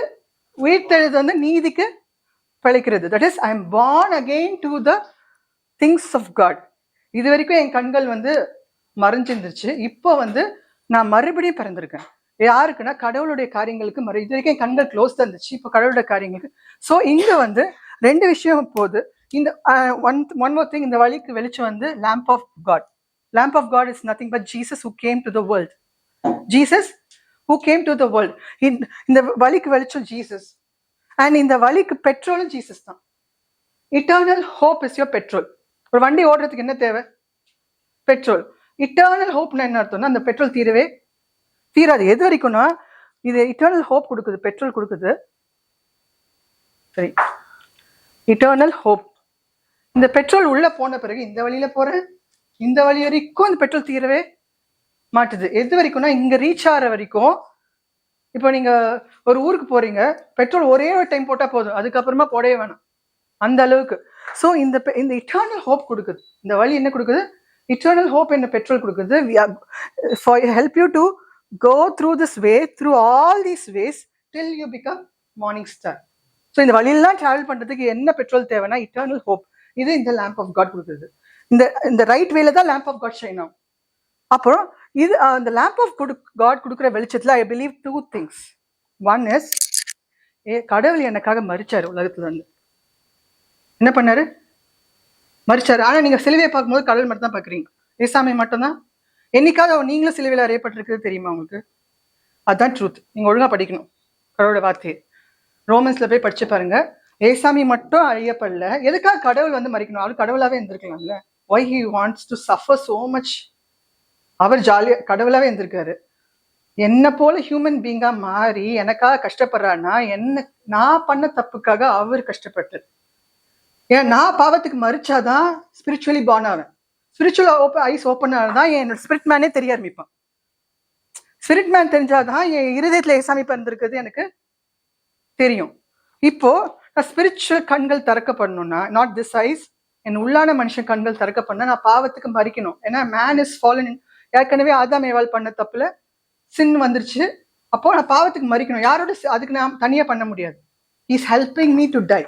உயிர்த்தெழுது வந்து நீதிக்கு பிழைக்கிறது. That is I am born again to the things of God. இது வரைக்கும் என் கண்கள் வந்து மறைஞ்சிருந்துச்சு. இப்போ வந்து நான் மறுபடியும் பிறந்திருக்கேன். யாருக்குன்னா கடவுளுடைய காரியங்களுக்கு. இது வரைக்கும் என் கண்கள் க்ளோஸ் தான் இருந்துச்சு, இப்போ கடவுளுடைய காரியங்களுக்கு. ஸோ இங்க வந்து 2 விஷயம் போகுது. இந்த ஒன் மோர் திங், இந்த வழிக்கு வெளிச்சம் வந்து lamp of God. Lamp of God is nothing but Jesus who came to the world. Jesus who came to the world. இந்த வழிக்கு வெளிச்சம் ஜீசஸ். அண்ட் இந்த வழிக்கு பெட்ரோலும் ஜீசஸ் தான். Eternal hope is your petrol. ஒரு வண்டி ஓடுறதுக்கு என்ன தேவை? பெட்ரோல். இட்டர்னல் ஹோப்னா என்ன அர்த்தம்னா அந்த பெட்ரோல் தீராது. எது வரைக்கும்னா இது இட்டர்னல் ஹோப் கொடுக்குது, பெட்ரோல் கொடுக்குது. சரி, இட்டர்னல் ஹோப். இந்த பெட்ரோல் உள்ள போன பிறகு இந்த வழியில போறேன், இந்த வழி வரைக்கும் இந்த பெட்ரோல் தீரவே மாட்டுது. எது வரைக்கும்னா இங்க ரீச் ஆகிற வரைக்கும். இப்போ நீங்க ஒரு ஊருக்கு போறீங்க, பெட்ரோல் ஒரே ஒரு டைம் போட்டா போதும், அதுக்கப்புறமா போடவே வேணாம், அந்த அளவுக்கு. ஸோ இந்த இட்டர்னல் ஹோப் கொடுக்குது. இந்த வழி என்ன கொடுக்குது? இட்டர்னல் ஹோப் என்ன பெட்ரோல் கொடுக்குது. Help you to go through this way, through all these ways till you become morning star. So இந்த வழியெல்லாம் டிராவல் பண்றதுக்கு என்ன பெட்ரோல் தேவைன்னா இட்டர்னல் ஹோப். இது இந்த லேம்ப் ஆஃப் காட் கொடுக்குது. இந்த ரைட் வேல தான் லேம்ப் ஆஃப் காட் ஷைன் ஆகும். அப்புறம் இது அந்த லேம்ப் ஆஃப் காட் கொடுக்குற வெளிச்சத்துல I believe 2 things. One is, கடவுள் எனக்காக மரிச்சாரு. உலகத்துல இருந்து என்ன பண்ணாரு? மரிச்சாரு. ஆனா நீங்க சிலுவையை பார்க்கும்போது கடவுள் மட்டும் தான் பாக்குறீங்க, ஏசாமி மட்டும்தான். என்னைக்காவது நீங்களும் சிலுவையில் அறையப்பட்டிருக்கிறது தெரியுமா உங்களுக்கு? அதுதான் ட்ரூத். நீங்க ஒழுங்கா படிக்கணும் கடவுளோட வார்த்தையை. ரோமன்ஸ்ல போய் படிச்சு பாருங்க. ஏசாமி மட்டும் அழியப்படல. எதுக்காக கடவுள் வந்து மறிக்கணும்? அவர் கடவுளாவே இருந்திருக்கலாம்ல. why he wants to suffer so much? அவர் ஜாலியா கடவுளாவே இருந்திருக்காரு. என்ன போல ஹியூமன் பீங்கா மாறி எனக்காக கஷ்டப்படுறாருன்னா நான் பண்ண தப்புக்காக அவர் கஷ்டப்பட்டார். ஏன் நான் பாவத்துக்கு மறிச்சாதான் ஸ்பிரிச்சுவலி பார்ன் ஆவேன். ஸ்பிரிச்சுவல் ஐஸ் ஓப்பன் ஆனதான் என்னோட ஸ்பிரிட் மேனே தெரிய ஆரம்பிப்பான். ஸ்பிரிட் மேன் தெரிஞ்சாதான் என் இருதயத்துல ஏசாமி பிறந்திருக்கிறது எனக்கு தெரியும். இப்போ நான் ஸ்பிரிச்சுவல் கண்கள் திறக்கப்படணும்னா, நாட் திஸ் ஐஸ், என் உள்ளான மனுஷன் கண்கள் திறக்கப்படணும். நான் பாவத்துக்கு மறிக்கணும். ஏன்னா மேன் இஸ் ஃபாலன். ஏற்கனவே ஆதாம் ஏவாள் பண்ண தப்புல சின் வந்துருச்சு. அப்போ நான் பாவத்துக்கு மறிக்கணும். யாரோட அதுக்கு நான் தனியா பண்ண முடியாது. Is helping me to die.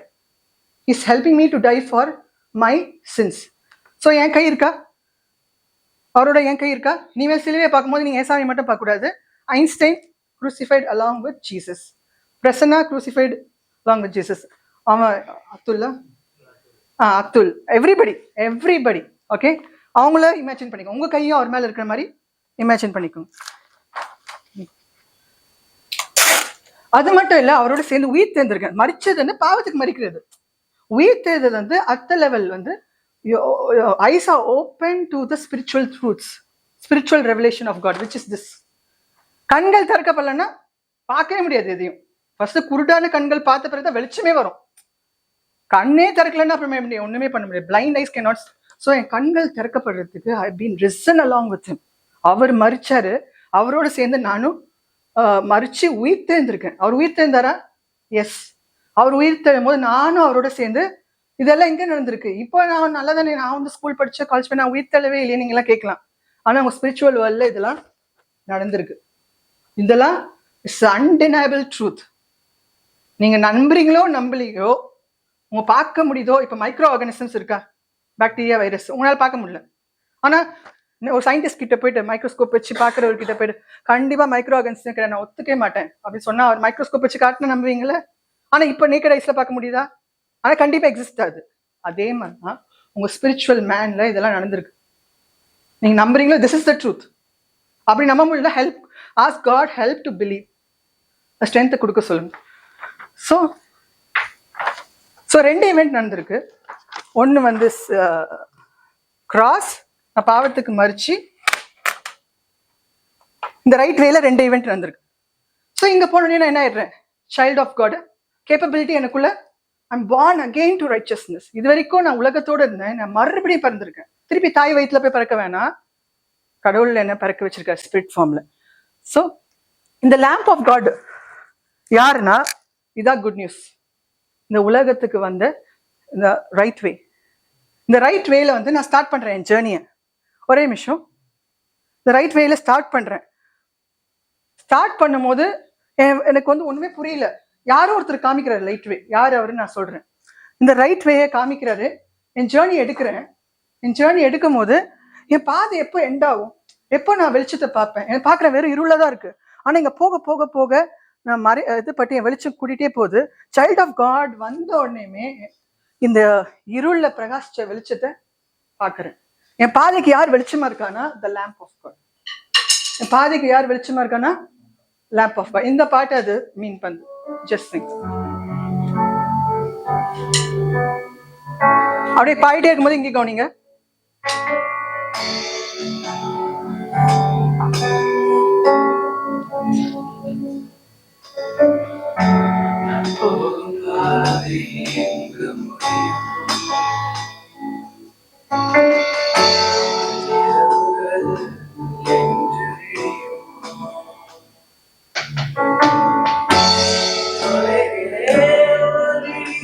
Is helping me to die for my sins. So என் கை இருக்கா? அவரோட என் கை இருக்கா? நீங்க சிலுவையை பார்க்கும்போது நீங்க ஏசாமி மட்டும் பார்க்க கூடாது. Einstein crucified along with Jesus. Prasanna crucified along with Jesus. அவன் அப்துல், எவ்ரிபடி ஓகே. அவங்கள இமேஜின் பண்ணிக்கோங்க. உங்க கையும் அவர் மேல இருக்கிற மாதிரி இமேஜின் பண்ணிக்கோங்க. அது மட்டும் இல்ல, அவரோட சேர்ந்து உயிர் தேர்ந்திருக்கேன். மறிச்சது வந்து பாவத்துக்கு மறிக்கிறது. உயிர் தேர்தல் வந்து அத்த லெவல் வந்து eyes are open to the spiritual truths, spiritual revelation of God, which is this. கண்கள் திறக்கப்படலன்னா பார்க்கவே முடியாது எதையும். ஃபர்ஸ்ட் குருடான கண்கள் பார்த்த பிறகு வெளிச்சமே வரும். கண்ணே திறக்கலன்னா அப்புறமே ஒண்ணுமே பண்ண முடியாது. Blind eyes can not. So என் கண்கள் திறக்கப்படுறதுக்கு I been risen along with him. அவர் மறிச்சாரு, அவரோட சேர்ந்து நானும் மறிச்சு உயிர் தேர்ந்திருக்கேன். அவர் உயிர் தேர்ந்தாரா? எஸ். அவர் உயிர் தேடும் போது நானும் அவரோட சேர்ந்து. இதெல்லாம் எங்க நடந்திருக்கு? இப்போ நான் நல்லா தானே, நான் வந்து ஸ்கூல் படிச்ச காலேஜ் பண்ண நான் உயிர் தள்ளவே இல்லையே நீங்க எல்லாம் கேட்கலாம். ஆனா உங்க ஸ்பிரிச்சுவல் வேர்ல்ட்ல இதெல்லாம் நடந்திருக்கு. இதெல்லாம் இட்ஸ் அன்டினைபிள் ட்ரூத். நீங்க நம்புறீங்களோ நம்பலீங்களோ, உங்க பார்க்க முடியுதோ. இப்ப மைக்ரோ ஆர்கானிசம்ஸ் இருக்கா? பாக்டீரியா, வைரஸ் உங்களால பார்க்க முடியல. ஆனா ஒரு சயின்டிஸ்ட் கிட்ட போயிட்டு மைக்ரோஸ்கோப் வச்சு பாக்குறவர்கிட்ட போயிட்டு கண்டிப்பா மைக்ரோ ஆர்கானிசம் நான் ஒத்துக்கவே மாட்டேன் அப்படின்னு சொன்னா அவர் மைக்ரோஸ்கோப் வச்சு காட்டினா நம்புவீங்களா? ஆனா இப்ப நேக்கட் ஐஸ்ல பார்க்க முடியுதா? ஆனா கண்டிப்பா எக்ஸிஸ்ட் ஆகுது. அதே மாதிரிதான் உங்க ஸ்பிரிச்சுவல் மேன்ல இதெல்லாம் நடந்திருக்கு. நீங்க நம்புறீங்களோ? This is the truth. அப்படி நம்ப முடியல, help ask God help to believe. ஸ்ட்ரென்த்தை கொடுக்க சொல்லுங்க. ஸோ 2 ஈவெண்ட் நடந்திருக்கு. ஒன்று வந்து கிராஸ், நான் பாவத்துக்கு மறிச்சு இந்த ரைட் வேல 2 ஈவெண்ட் நடந்திருக்கு. ஸோ இங்க போனோடனே நான் என்ன ஆயிடுறேன்? Child of God. கேப்பபிலிட்டி எனக்குள்ள. I'm born again to righteousness. இது வரைக்கும் நான் உலகத்தோட இருந்தேன், நான் மறுபடியும் பிறந்திருக்கேன். திருப்பி தாய் வயிற்றுல போய் பிறக்க வேணாம். கடவுள் என்ன பிறக்க வச்சிருக்காரு ஸ்பிரிட் ஃபார்ம்ல. ஸோ இந்த லேம்ப் ஆஃப் காட் யாருன்னா, இதான் குட் நியூஸ். இந்த உலகத்துக்கு வந்த இந்த ரைட் வே. இந்த ரைட் வேல வந்து நான் ஸ்டார்ட் பண்றேன் என் ஜேர்னியை. ஒரே நிமிஷம். இந்த ரைட் வேல ஸ்டார்ட் பண்றேன். ஸ்டார்ட் பண்ணும் போது எனக்கு வந்து ஒண்ணுமே புரியல. யாரோ ஒருத்தர் காமிக்கிறாரு ரைட் வே. யார் அவருன்னு நான் சொல்றேன். இந்த ரைட் வேயை காமிக்கிறாரு. என் ஜேர்னி எடுக்கிறேன். என் ஜேர்னி எடுக்கும் போது என் பாதை எப்போ எண்ட் ஆகும்? எப்போ நான் வெளிச்சத்தை பார்ப்பேன்? எனக்கு பார்க்குற வெறும் இருளா தான் இருக்கு. ஆனா இங்க போக போக போக நான் இது பற்றி என் வெளிச்சம் கூட்டிகிட்டே போகுது. சைல்ட் ஆஃப் காட் வந்த உடனேமே இந்த இருள பிரகாசிச்ச வெளிச்சத்தை பார்க்குறேன். என் பாதைக்கு யார் வெளிச்சமா இருக்கானா? The lamp of God. என் பாதைக்கு யார் வெளிச்சமா இருக்கானா? Lamp of God. இந்த பாட்டு அது மீன் பண்ணு. Just think. அப்படியே பாடிட்டே இருக்கும்போது இங்கே கவனிங்க.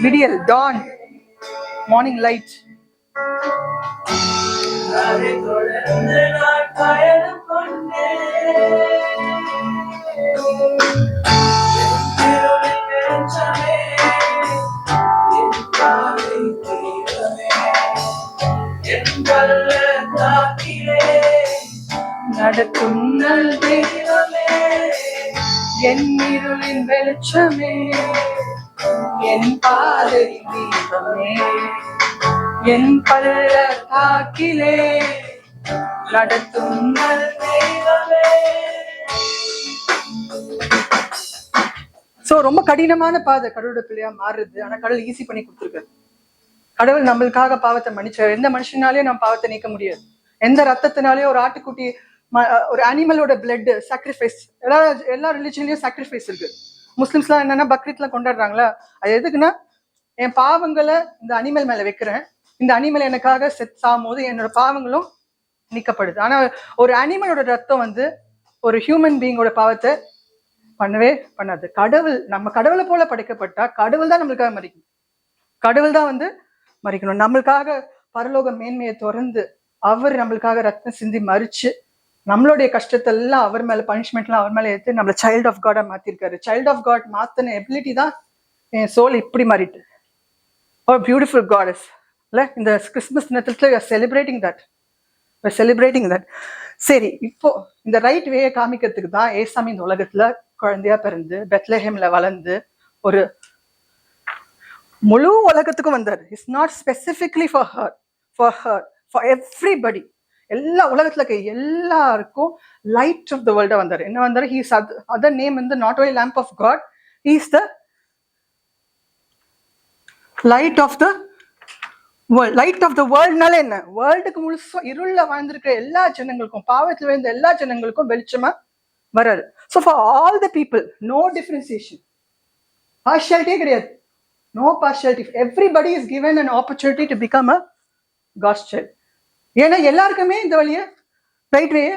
விடியல், டான், மார்னிங் லைட். நடக்கும் நல் தெய்வமே, என் இருளின் வெளிச்சமே, என் பாதை தீபமே, என் பள்ளத்தாக்கிலே நடத்தும் நல் தெய்வமே. சோ ரொம்ப கடினமான பாதை கடவுளோட பிள்ளையா மாறுது. ஆனா கடவுள் ஈஸி பண்ணி கொடுத்துருக்காரு. கடவுள் நம்மளுக்காக பாவத்தை மன்னிச்சார். எந்த மனுஷனாலேயும் நம்ம பாவத்தை நீக்க முடியாது. எந்த ரத்தத்தினாலேயும் ஒரு ஆட்டுக்குட்டி, ஒரு அனிமலோட பிளட் சாக்ரிஃபைஸ், எல்லா ரிலிஜன்லயும் சாக்ரிஃபைஸ் இருக்கு. முஸ்லிம்ஸ்லாம் என்னன்னா பக்ரீத்லாம் கொண்டாடுறாங்களா, அது எதுக்குன்னா என் பாவங்களை இந்த அனிமல் மேல வைக்கிறேன், இந்த அனிமல் எனக்காக சாகும்போது என்னோட பாவங்களும் நீக்கப்படுது. ஆனா ஒரு அனிமலோட ரத்தம் ஒரு ஹியூமன் பீயிங்கோட பாவத்தை பண்ணவே பண்ணாது. கடவுள், நம்ம கடவுளை போல படைக்கப்பட்டா கடவுள் தான் நம்மளுக்காக மறிக்கணும். கடவுள் தான் மறிக்கணும். நம்மளுக்காக பரலோக மேன்மையை திறந்து அவர் நம்மளுக்காக ரத்தம் சிந்தி மறிச்சு நம்மளுடைய கஷ்டத்தெல்லாம் அவர் மேல, பனிஷ்மெண்ட்லாம் அவர் மேல எடுத்து நம்மள சைல்ட் ஆஃப் காடா மாத்திருக்காரு. சைல்ட் ஆஃப் காட் மாத்தின எபிலிட்டி தான் என் சோல் இப்படி மாறிட்டு. ஒரு பியூட்டிஃபுல் காடஸ் இல்ல. இந்த கிறிஸ்துமஸ் தினத்துல செலிப்ரேட்டிங் தட். சரி, இப்போ இந்த ரைட் வேயை காமிக்கிறதுக்கு தான் ஏசாமி இந்த உலகத்துல குழந்தையா பிறந்து பெத்லஹேம்ல வளர்ந்து ஒரு முழு உலகத்துக்கும் வந்தார். It's not specifically for everybody. எல்லா உலகத்துல இருக்க எல்லாருக்கும் லைட் ஆஃப் த வேர்ல்டா வந்தார். என்ன வந்தாரு? He's other name not only lamb of God, he's the light of the world. Light of the வேர்ல்ட்னால என்ன? வேர்ல்டுக்கு முழுசும் இருள்ல வாழ்ந்திருக்கிற எல்லா ஜனங்களுக்கும், பாவத்துல விழுந்த எல்லா ஜனங்களுக்கும் வெளிச்சமா வராது. So for all the people, no differentiation, பார்ஷியாலிட்டியே கிடையாது. No partiality. Everybody is given an opportunity to become a God's child. ஏன்னா எல்லாருக்குமே இந்த வழியை ரைட் வேயை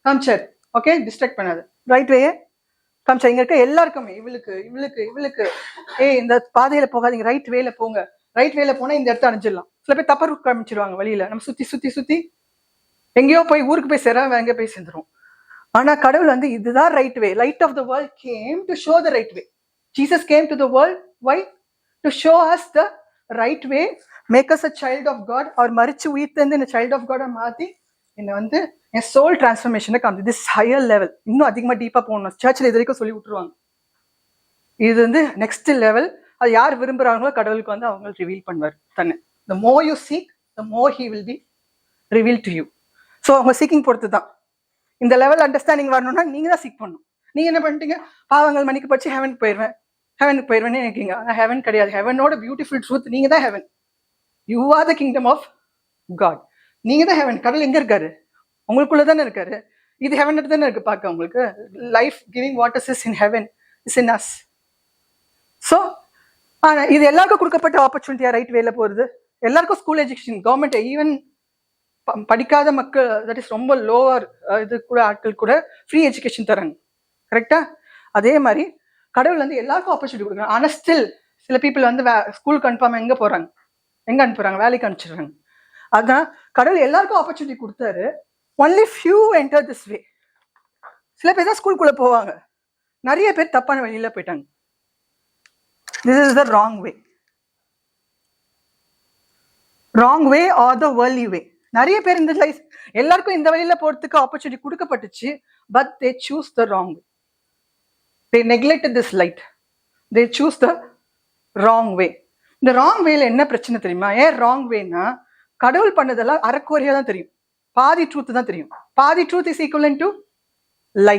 காமிச்சார். ஓகே, டிஸ்ட்ராக்ட் பண்ணாது. ரைட் வேயை காமிச்சார். இங்க இருக்க எல்லாருக்குமே, இவளுக்கு இந்த பாதையில போகாதீங்க, ரைட் வேல போங்க. ரைட் வேல போனா இந்த இடத்த அடைஞ்சிடலாம். சில பேர் தப்ப ரூட் காமிச்சிருவாங்க வழியில. நம்ம சுத்தி எங்கேயோ போய் ஊருக்கு போய் சேர எங்க போய் சேர்ந்துரும். ஆனா கடவுள் இதுதான் right way. Light of the world came to show the right way. Jesus came to the world. Why? To show us the right way, make us a child of God. அவர் மரிச்சு உயிர்த்தெழுந்து இந்த child of God மாத்தி என்ன என் soul டிரான்ஸ்ஃபர்மேஷனை காமிச்சு. This higher level. இன்னும் அதிகமா டீப்பா போகணும். சர்ச்சில் இது வரைக்கும் சொல்லி விட்டுருவாங்க. இது நெக்ஸ்ட் லெவல். அது யார் விரும்புறாங்களோ கடவுளுக்கு அவங்க ரிவீல் பண்ணுவார் தன்னை. The more you seek, the more he will be revealed to you. So அவங்க சீக்கிங் பொறுத்து தான். இந்த லெவல் அண்டர்ஸ்டாண்டிங் வரணும்னா நீங்க தான் சீக் பண்ணணும். நீங்க என்ன பண்ணிட்டீங்க? பாவங்கள் மன்னிக்கு பச்சு ஹெவனுக்கு போயிடுவேன்னு நினைக்கிறீங்க. ஹெவன் கிடையாது. ஹெவனோட பியூட்டிஃபுல் ட்ரூத், நீங்க தான் heaven. You are the kingdom of God. நீங்க தான் ஹெவன். கடவுள் எங்க இருக்காரு? உங்களுக்குள்ள தானே இருக்காரு. இது ஹெவன் தானே இருக்கு பார்க்க. உங்களுக்கு life giving waters is in heaven, is in us. So இது எல்லாருக்கும் கொடுக்கப்பட்ட ஆப்பர்ச்சுனிட்டியா ரைட் வேல போறது. எல்லாருக்கும் ஸ்கூல் எஜுகேஷன் கவர்மெண்ட், ஈவன் படிக்காத மக்கள், தட் இஸ் ரொம்ப லோவர் இது கூட ஆட்கள் கூட ஃப்ரீ எஜுகேஷன் தராங்க. கரெக்டா? அதே மாதிரி கடவுள் எல்லாருக்கும் ஆப்பர்ச்சுனிட்டி கொடுக்குறாங்க. ஆனா ஸ்டில் சில பீப்புள் ஸ்கூலுக்கு அனுப்பாம எங்க அனுப்புறாங்க? வேலைக்கு அனுப்பிச்சிடுறாங்க. அதான் கடவுள் எல்லாருக்கும் ஆப்பர்ச்சுனிட்டி கொடுத்தாரு. Only few enter this way. சில பேர் தான் ஸ்கூலுக்குள்ள போவாங்க. நிறைய பேர் தப்பான வழியில போயிட்டாங்க. This is the wrong way or the worldly way. நிறைய பேர் இந்த லைஃப் எல்லாருக்கும் இந்த வழியில போறதுக்கு ஆப்பர்ச்சுனிட்டி கொடுக்கப்பட்டுச்சு. But they choose the wrong way. They neglected this light. They choose the wrong way. இந்த ராங் வேல என்ன பிரச்சனை தெரியுமா? ஏன் ராங் வேனா, கடவுள் பண்ணதெல்லாம் அறக்குறையா தான் தெரியும். பாதி ட்ரூத் தான் தெரியும். பாதி truth is equivalent to lie.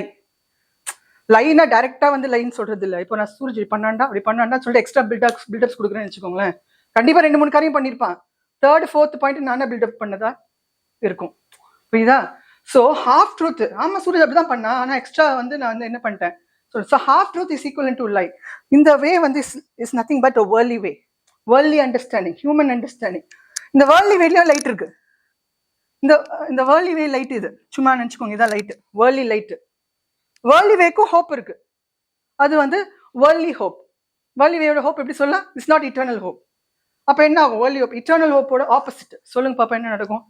லைனா டைரக்டா லைன் சொல்றது இல்லை. இப்போ நான் சூரஜ் அப்படி பண்ணாண்டா சொல்லிட்டு எக்ஸ்ட்ரா பில்டப்ஸ் கொடுக்குறேன்னு வச்சுக்கோங்களேன். கண்டிப்பா 2-3 காரியம் பண்ணிருப்பான். தேர்ட் ஃபோர்த் பாயிண்ட் நானே பில்டப் பண்ணதா இருக்கும். புரியுதா? ஸோ ஹாஃப் ட்ரூத், ஆமா சூரஜ் அப்படிதான் பண்ணா, ஆனா எக்ஸ்ட்ரா வந்து நான் வந்து என்ன பண்ணிட்டேன். So half truth is equal to lie. இந்த வே வந்து இஸ் நத்திங் பட் அ வேர்லி வே, வேர்லி அண்டர்ஸ்டாண்டிங், ஹியூமன் அண்டர்ஸ்டாண்டிங். இந்த வேர்லி வேலையும் லைட் இருக்கு. இந்த வேர்லி வே லைட் இது சும்மா நினச்சிக்கோங்க, இதான் லைட்டு, வேர்லி லைட்டு. வேர்லி வேக்கும் ஹோப் இருக்கு, அது வந்து வேர்லி ஹோப். வேர்லி வேயோட ஹோப் எப்படி சொல்லலாம்? It's not eternal hope. அப்போ என்ன ஆகும்? வேர்லி ஹோப் இட்டர்னல் ஹோப்போட ஆப்போசிட். சொல்லுங்க பாப்பா, என்ன நடக்கும்?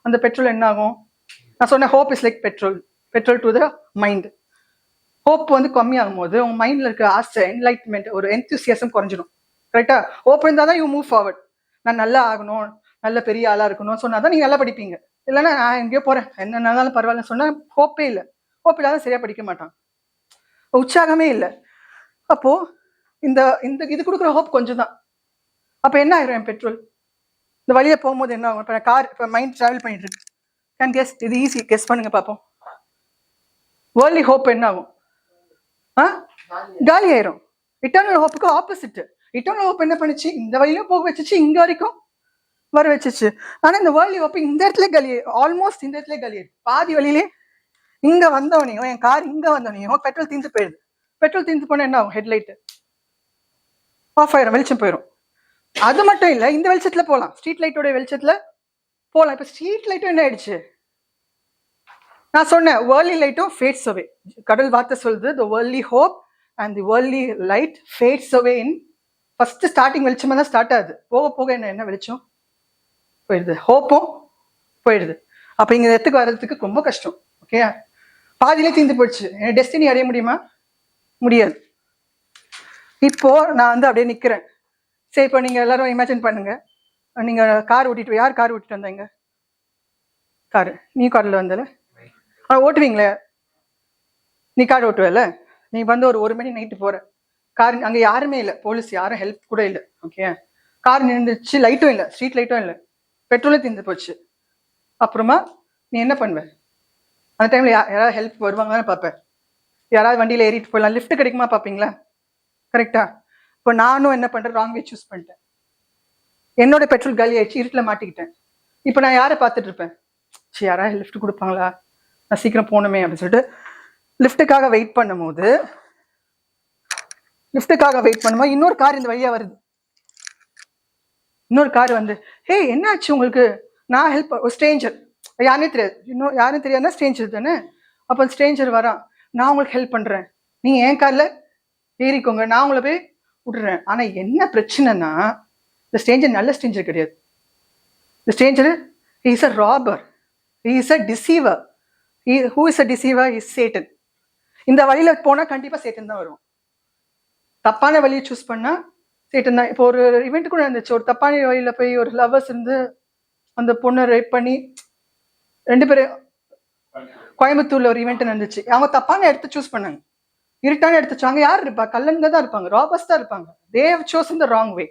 அந்த பெட்ரோல் என்ன ஆகும்? நான் சொன்னேன் hope is like petrol to the mind. Hope வந்து கம்மியாகும் போது உங்க மைண்ட்ல இருக்க ஆசை, என்லைட்மெண்ட், ஒரு என்தூசியாசம் குறைஞ்சிடும். கரெக்டா? ஹோப் இருந்தால் தான் யூ மூவ் ஃபார்வர்ட். நான் நல்லா ஆகணும், நல்ல பெரிய ஆளா இருக்கணும் சொன்னா தான் நீங்க நல்லா படிப்பீங்க. இல்லைன்னா நான் எங்கேயோ போறேன், என்ன நடந்தாலும் பரவாயில்லன்னு சொன்னா ஹோப்பே இல்லை. ஹோப் இல்லாத சரியா படிக்க மாட்டான், உற்சாகமே இல்லை. அப்போ இந்த இது கொடுக்குற ஹோப் கொஞ்சம் தான். அப்போ என்ன ஆயிரும்? என் பெட்ரோல் இந்த வழியை போகும்போது என்ன ஆகும்? இப்போ கார், இப்போ மைண்ட் டிராவல் பண்ணிட்டு இருக்கு. Can guess? இது ஈஸி, கெஸ் பண்ணுங்க பார்ப்போம். வேர்லி ஹோப் என்ன ஆகும்? காலி ஆயிரும். இட்டர்னல் ஹோப்புக்கு ஆப்போசிட். இட்டர்னல் ஹோப் என்ன பண்ணுச்சு? இந்த வழியிலும் போக வச்சுச்சு, இங்க வரைக்கும் வர வச்சுச்சு. ஆனா இந்த வேர்லி ஹோப் இந்த இடத்துல காலி, ஆல்மோஸ்ட் இந்த இடத்துல காலி, பாதி வழியிலே இங்க வந்தவனையும், என் கார் இங்க வந்தவனையும் பெட்ரோல் தீர்ந்து போயிடுது. பெட்ரோல் தீர்ந்து போனா என்ன ஆகும்? ஹெட்லைட் ஆஃப் ஆயிரும், வெளிச்சம் போயிடும். அது மட்டும் இல்ல, இந்த வெளிச்சத்துல போகலாம், ஸ்ட்ரீட் லைட்டோட வெளிச்சத்துல போகலாம். இப்ப ஸ்ட்ரீட் லைட்டும் என்ன ஆயிடுச்சு? நான் சொன்னேன் வேர்லி லைட்டும் ஃபேட்ஸ் அவே. கடல் வார்த்தை சொல்லுது, the worldly hope and the worldly light fades away in. First starting வெளிச்சமா தான் ஸ்டார்ட் ஆகுது, போக போக என்ன வெளிச்சம் போயிடுது, ஹோப்பும் போயிடுது. அப்ப இங்க இடத்துக்கு வர்றதுக்கு ரொம்ப கஷ்டம். ஓகே, பாதியிலே தீர்ந்து போயிடுச்சு. என் டெஸ்டினி அடைய முடியுமா? முடியாது. இப்போ நான் வந்து அப்படியே நிக்கிறேன். சரி, இப்போ நீங்க எல்லாரும் இமேஜின் பண்ணுங்க, நீங்க கார் ஓட்டிட்டு, யார் கார் ஓட்டிட்டு வந்தாங்க? காரு, நீ கார்ல வந்தல, ஓட்டுவீங்களே, நீ கார் ஓட்டுவல. நீ வந்து ஒரு மணி நைட்டு போற, கார் அங்க யாருமே இல்லை, போலீஸ் யாரும் ஹெல்ப் கூட இல்லை. ஓகே, கார் நின்றுச்சு, லைட்டும் இல்லை, ஸ்ட்ரீட் லைட்டும் இல்லை, பெட்ரோலே தீர்ந்து போச்சு. அப்புறமா நீ என்ன பண்ணுவ? அந்த டைம்ல யாராவது ஹெல்ப் வருவாங்கன்னு பார்ப்பேன், யாராவது வண்டியில ஏறிட்டு போயிடலாம், லிஃப்ட் கிடைக்குமா பார்ப்பீங்களா? கரெக்டா? இப்போ நானும் என்ன பண்றேன், ராங் வே சூஸ் பண்ணிட்டேன். என்னோட பெட்ரோல் காலி ஆயிடுச்சு, இருட்டில் மாட்டிக்கிட்டேன். இப்போ நான் யாரை பார்த்துட்டு இருப்பேன்? சரி, யாராவது லிஃப்ட் கொடுப்பாங்களா, நான் சீக்கிரம் போகணுமே அப்படின்னு சொல்லிட்டு லிஃப்ட்டுக்காக வெயிட் பண்ணும்போது இன்னொரு கார் இந்த வழியா வருது. இன்னொரு கார் வந்து, ஹே என்னாச்சு உங்களுக்கு, நான் ஹெல்ப், ஒரு ஸ்ட்ரேஞ்சர், யாருனே தெரியாது, இன்னும் யாரும் தெரியாதுன்னா ஸ்ட்ரேஞ்சர் தானே. அப்போ ஸ்ட்ரேஞ்சர் வரான், நான் உங்களுக்கு ஹெல்ப் பண்றேன், நீங்க என் கார்ல ஏறிக்கோங்க, நான் உங்களை போய் விட்டுறேன். ஆனா என்ன பிரச்சனைனா, இந்த ஸ்ட்ரேஞ்சர் நல்ல ஸ்ட்ரேஞ்சர் கிடையாது. இந்த stranger is a robber, is a deceiver. Who is a deceiver? Is Satan. இந்த வழியில போனா கண்டிப்பா சேட்டன் தான் வரும். தப்பான வழியை சூஸ் பண்ணா சேட்டன் தான். இப்போ ஒரு இவெண்ட் கூட இருந்துச்சு, ஒரு தப்பான வழியில போய் ஒரு லவ்வர்ஸ் இருந்து அந்த பொண்ணை ரேப் பண்ணி 2 பேரும், கோயம்புத்தூர்ல ஒரு ஈவெண்ட் நடந்துச்சு. அவங்க தப்பான இடத்த சூஸ் பண்ணாங்க, இருட்டான எடுத்துச்சு. அங்க யார் இருப்பா? கல்லங்க தான் இருப்பாங்க, ராபர்ஸ் தான் இருப்பாங்க. They have chosen the wrong way.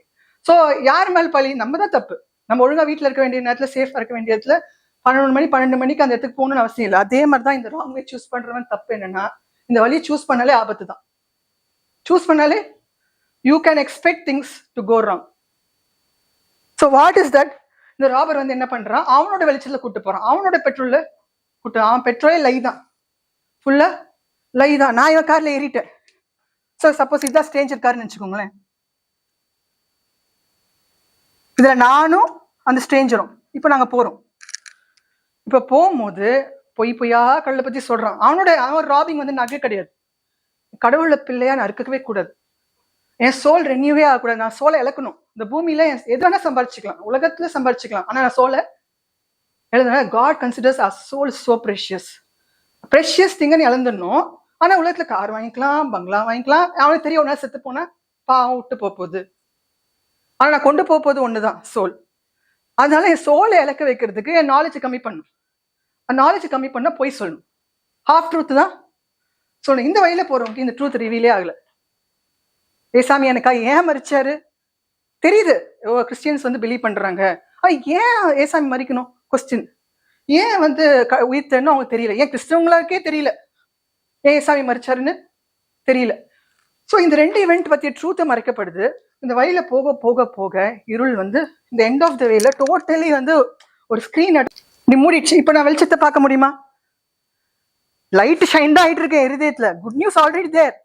So யார் மேல் பழி? நம்ம தான் தப்பு. நம்ம ஒழுங்கா வீட்டில் இருக்க வேண்டிய நேரத்தில், சேஃபா இருக்க வேண்டிய இடத்துல 11 மணி 12 மணிக்கு அந்த இடத்துக்கு போகணும்னு அவசியம் இல்லை. அதே மாதிரி தான் இந்த ராங் வே சூஸ் பண்றவன் தப்பு. என்னன்னா, இந்த வழியை சூஸ் பண்ணாலே ஆபத்து தான். சூஸ் பண்ணாலே you can expect things to go wrong. So what is that? இந்த ராபர் வந்து என்ன பண்றான், அவனோட வெளிச்சத்துல கூட்டு போறான், அவனோட பெட்ரோல்ல கூட்டு, அவன் பெட்ரோலே லை தான், ஃபுல்லா லை தான். நான் இவன் கார்ல ஏறிட்டேன். ஸோ சப்போஸ் இதுதான் ஸ்ட்ரேஞ்சர் கார்னு வச்சுக்கோங்களேன். இதுல நானும் அந்த ஸ்ட்ரேஞ்சரும் இப்போ நாங்க போறோம். இப்ப போகும்போது பொய்யா கடவுளை பத்தி சொல்றான். அவன் ராபிங் வந்து நகை கிடையாது, கடவுள பிள்ளையா நான் இருக்கவே கூடாது. என் சோல் ரெனியூவே ஆகக்கூடாது. நான் சோலை இழக்கணும். இந்த பூமியில எது வேணா சம்பாரிச்சுக்கலாம், உலகத்துல சம்பாரிச்சுக்கலாம், ஆனா நான் சோலை எழுதுன God considers our soul so precious. Precious திங்கன்னு இழந்துடணும். ஆனா உலகத்துல கார் வாங்கிக்கலாம், பங்களா வாங்கிக்கலாம். அவனுக்கு தெரியும், ஒன்னா செத்து போனா பாவம் விட்டு போகுது. ஆனா நான் கொண்டு போகுது ஒண்ணுதான், சோல். அதனால என் சோலை இழக்க வைக்கிறதுக்கு என் நாலேஜ் கம்மி பண்ணும். அந்த நாலேஜ் கம்மி பண்ணா போய் சொல்லணும், ஹாஃப் ட்ரூத் தான் சொல்லணும். இந்த வழியில போறவங்க இந்த ட்ரூத் ரிவீலே ஆகல. ஏசாமி எனக்கா ஏன் மறிச்சாரு தெரியுது. கிறிஸ்டியன்ஸ் வந்து பிலீவ் பண்றாங்க. ஏன் ஏசாமி மறிக்கணும் கொஸ்டின். ஏன் வந்து உயிர்த்தன்னு அவங்க தெரியல. ஏன் கிறிஸ்தவங்களுக்கே தெரியல ஏன் ஏசாமி மறிச்சாருன்னு தெரியல. ஸோ இந்த 2 ஈவெண்ட் பத்திய ட்ரூத்தை மறைக்கப்படுது. இந்த வழியில போக போக போக இருள் வந்து இந்த எண்ட் ஆஃப் த வேல டோட்டலி வந்து ஒரு ஸ்கிரீன் நீ மூடிடுச்சு. இப்ப நான் வெளிச்சத்தை பார்க்க முடியுமா? லைட் ஷைன் தான் ஆயிட்டு இருக்கேன் இருதயத்துல. குட் நியூஸ் ஆல்ரெடி தேர்,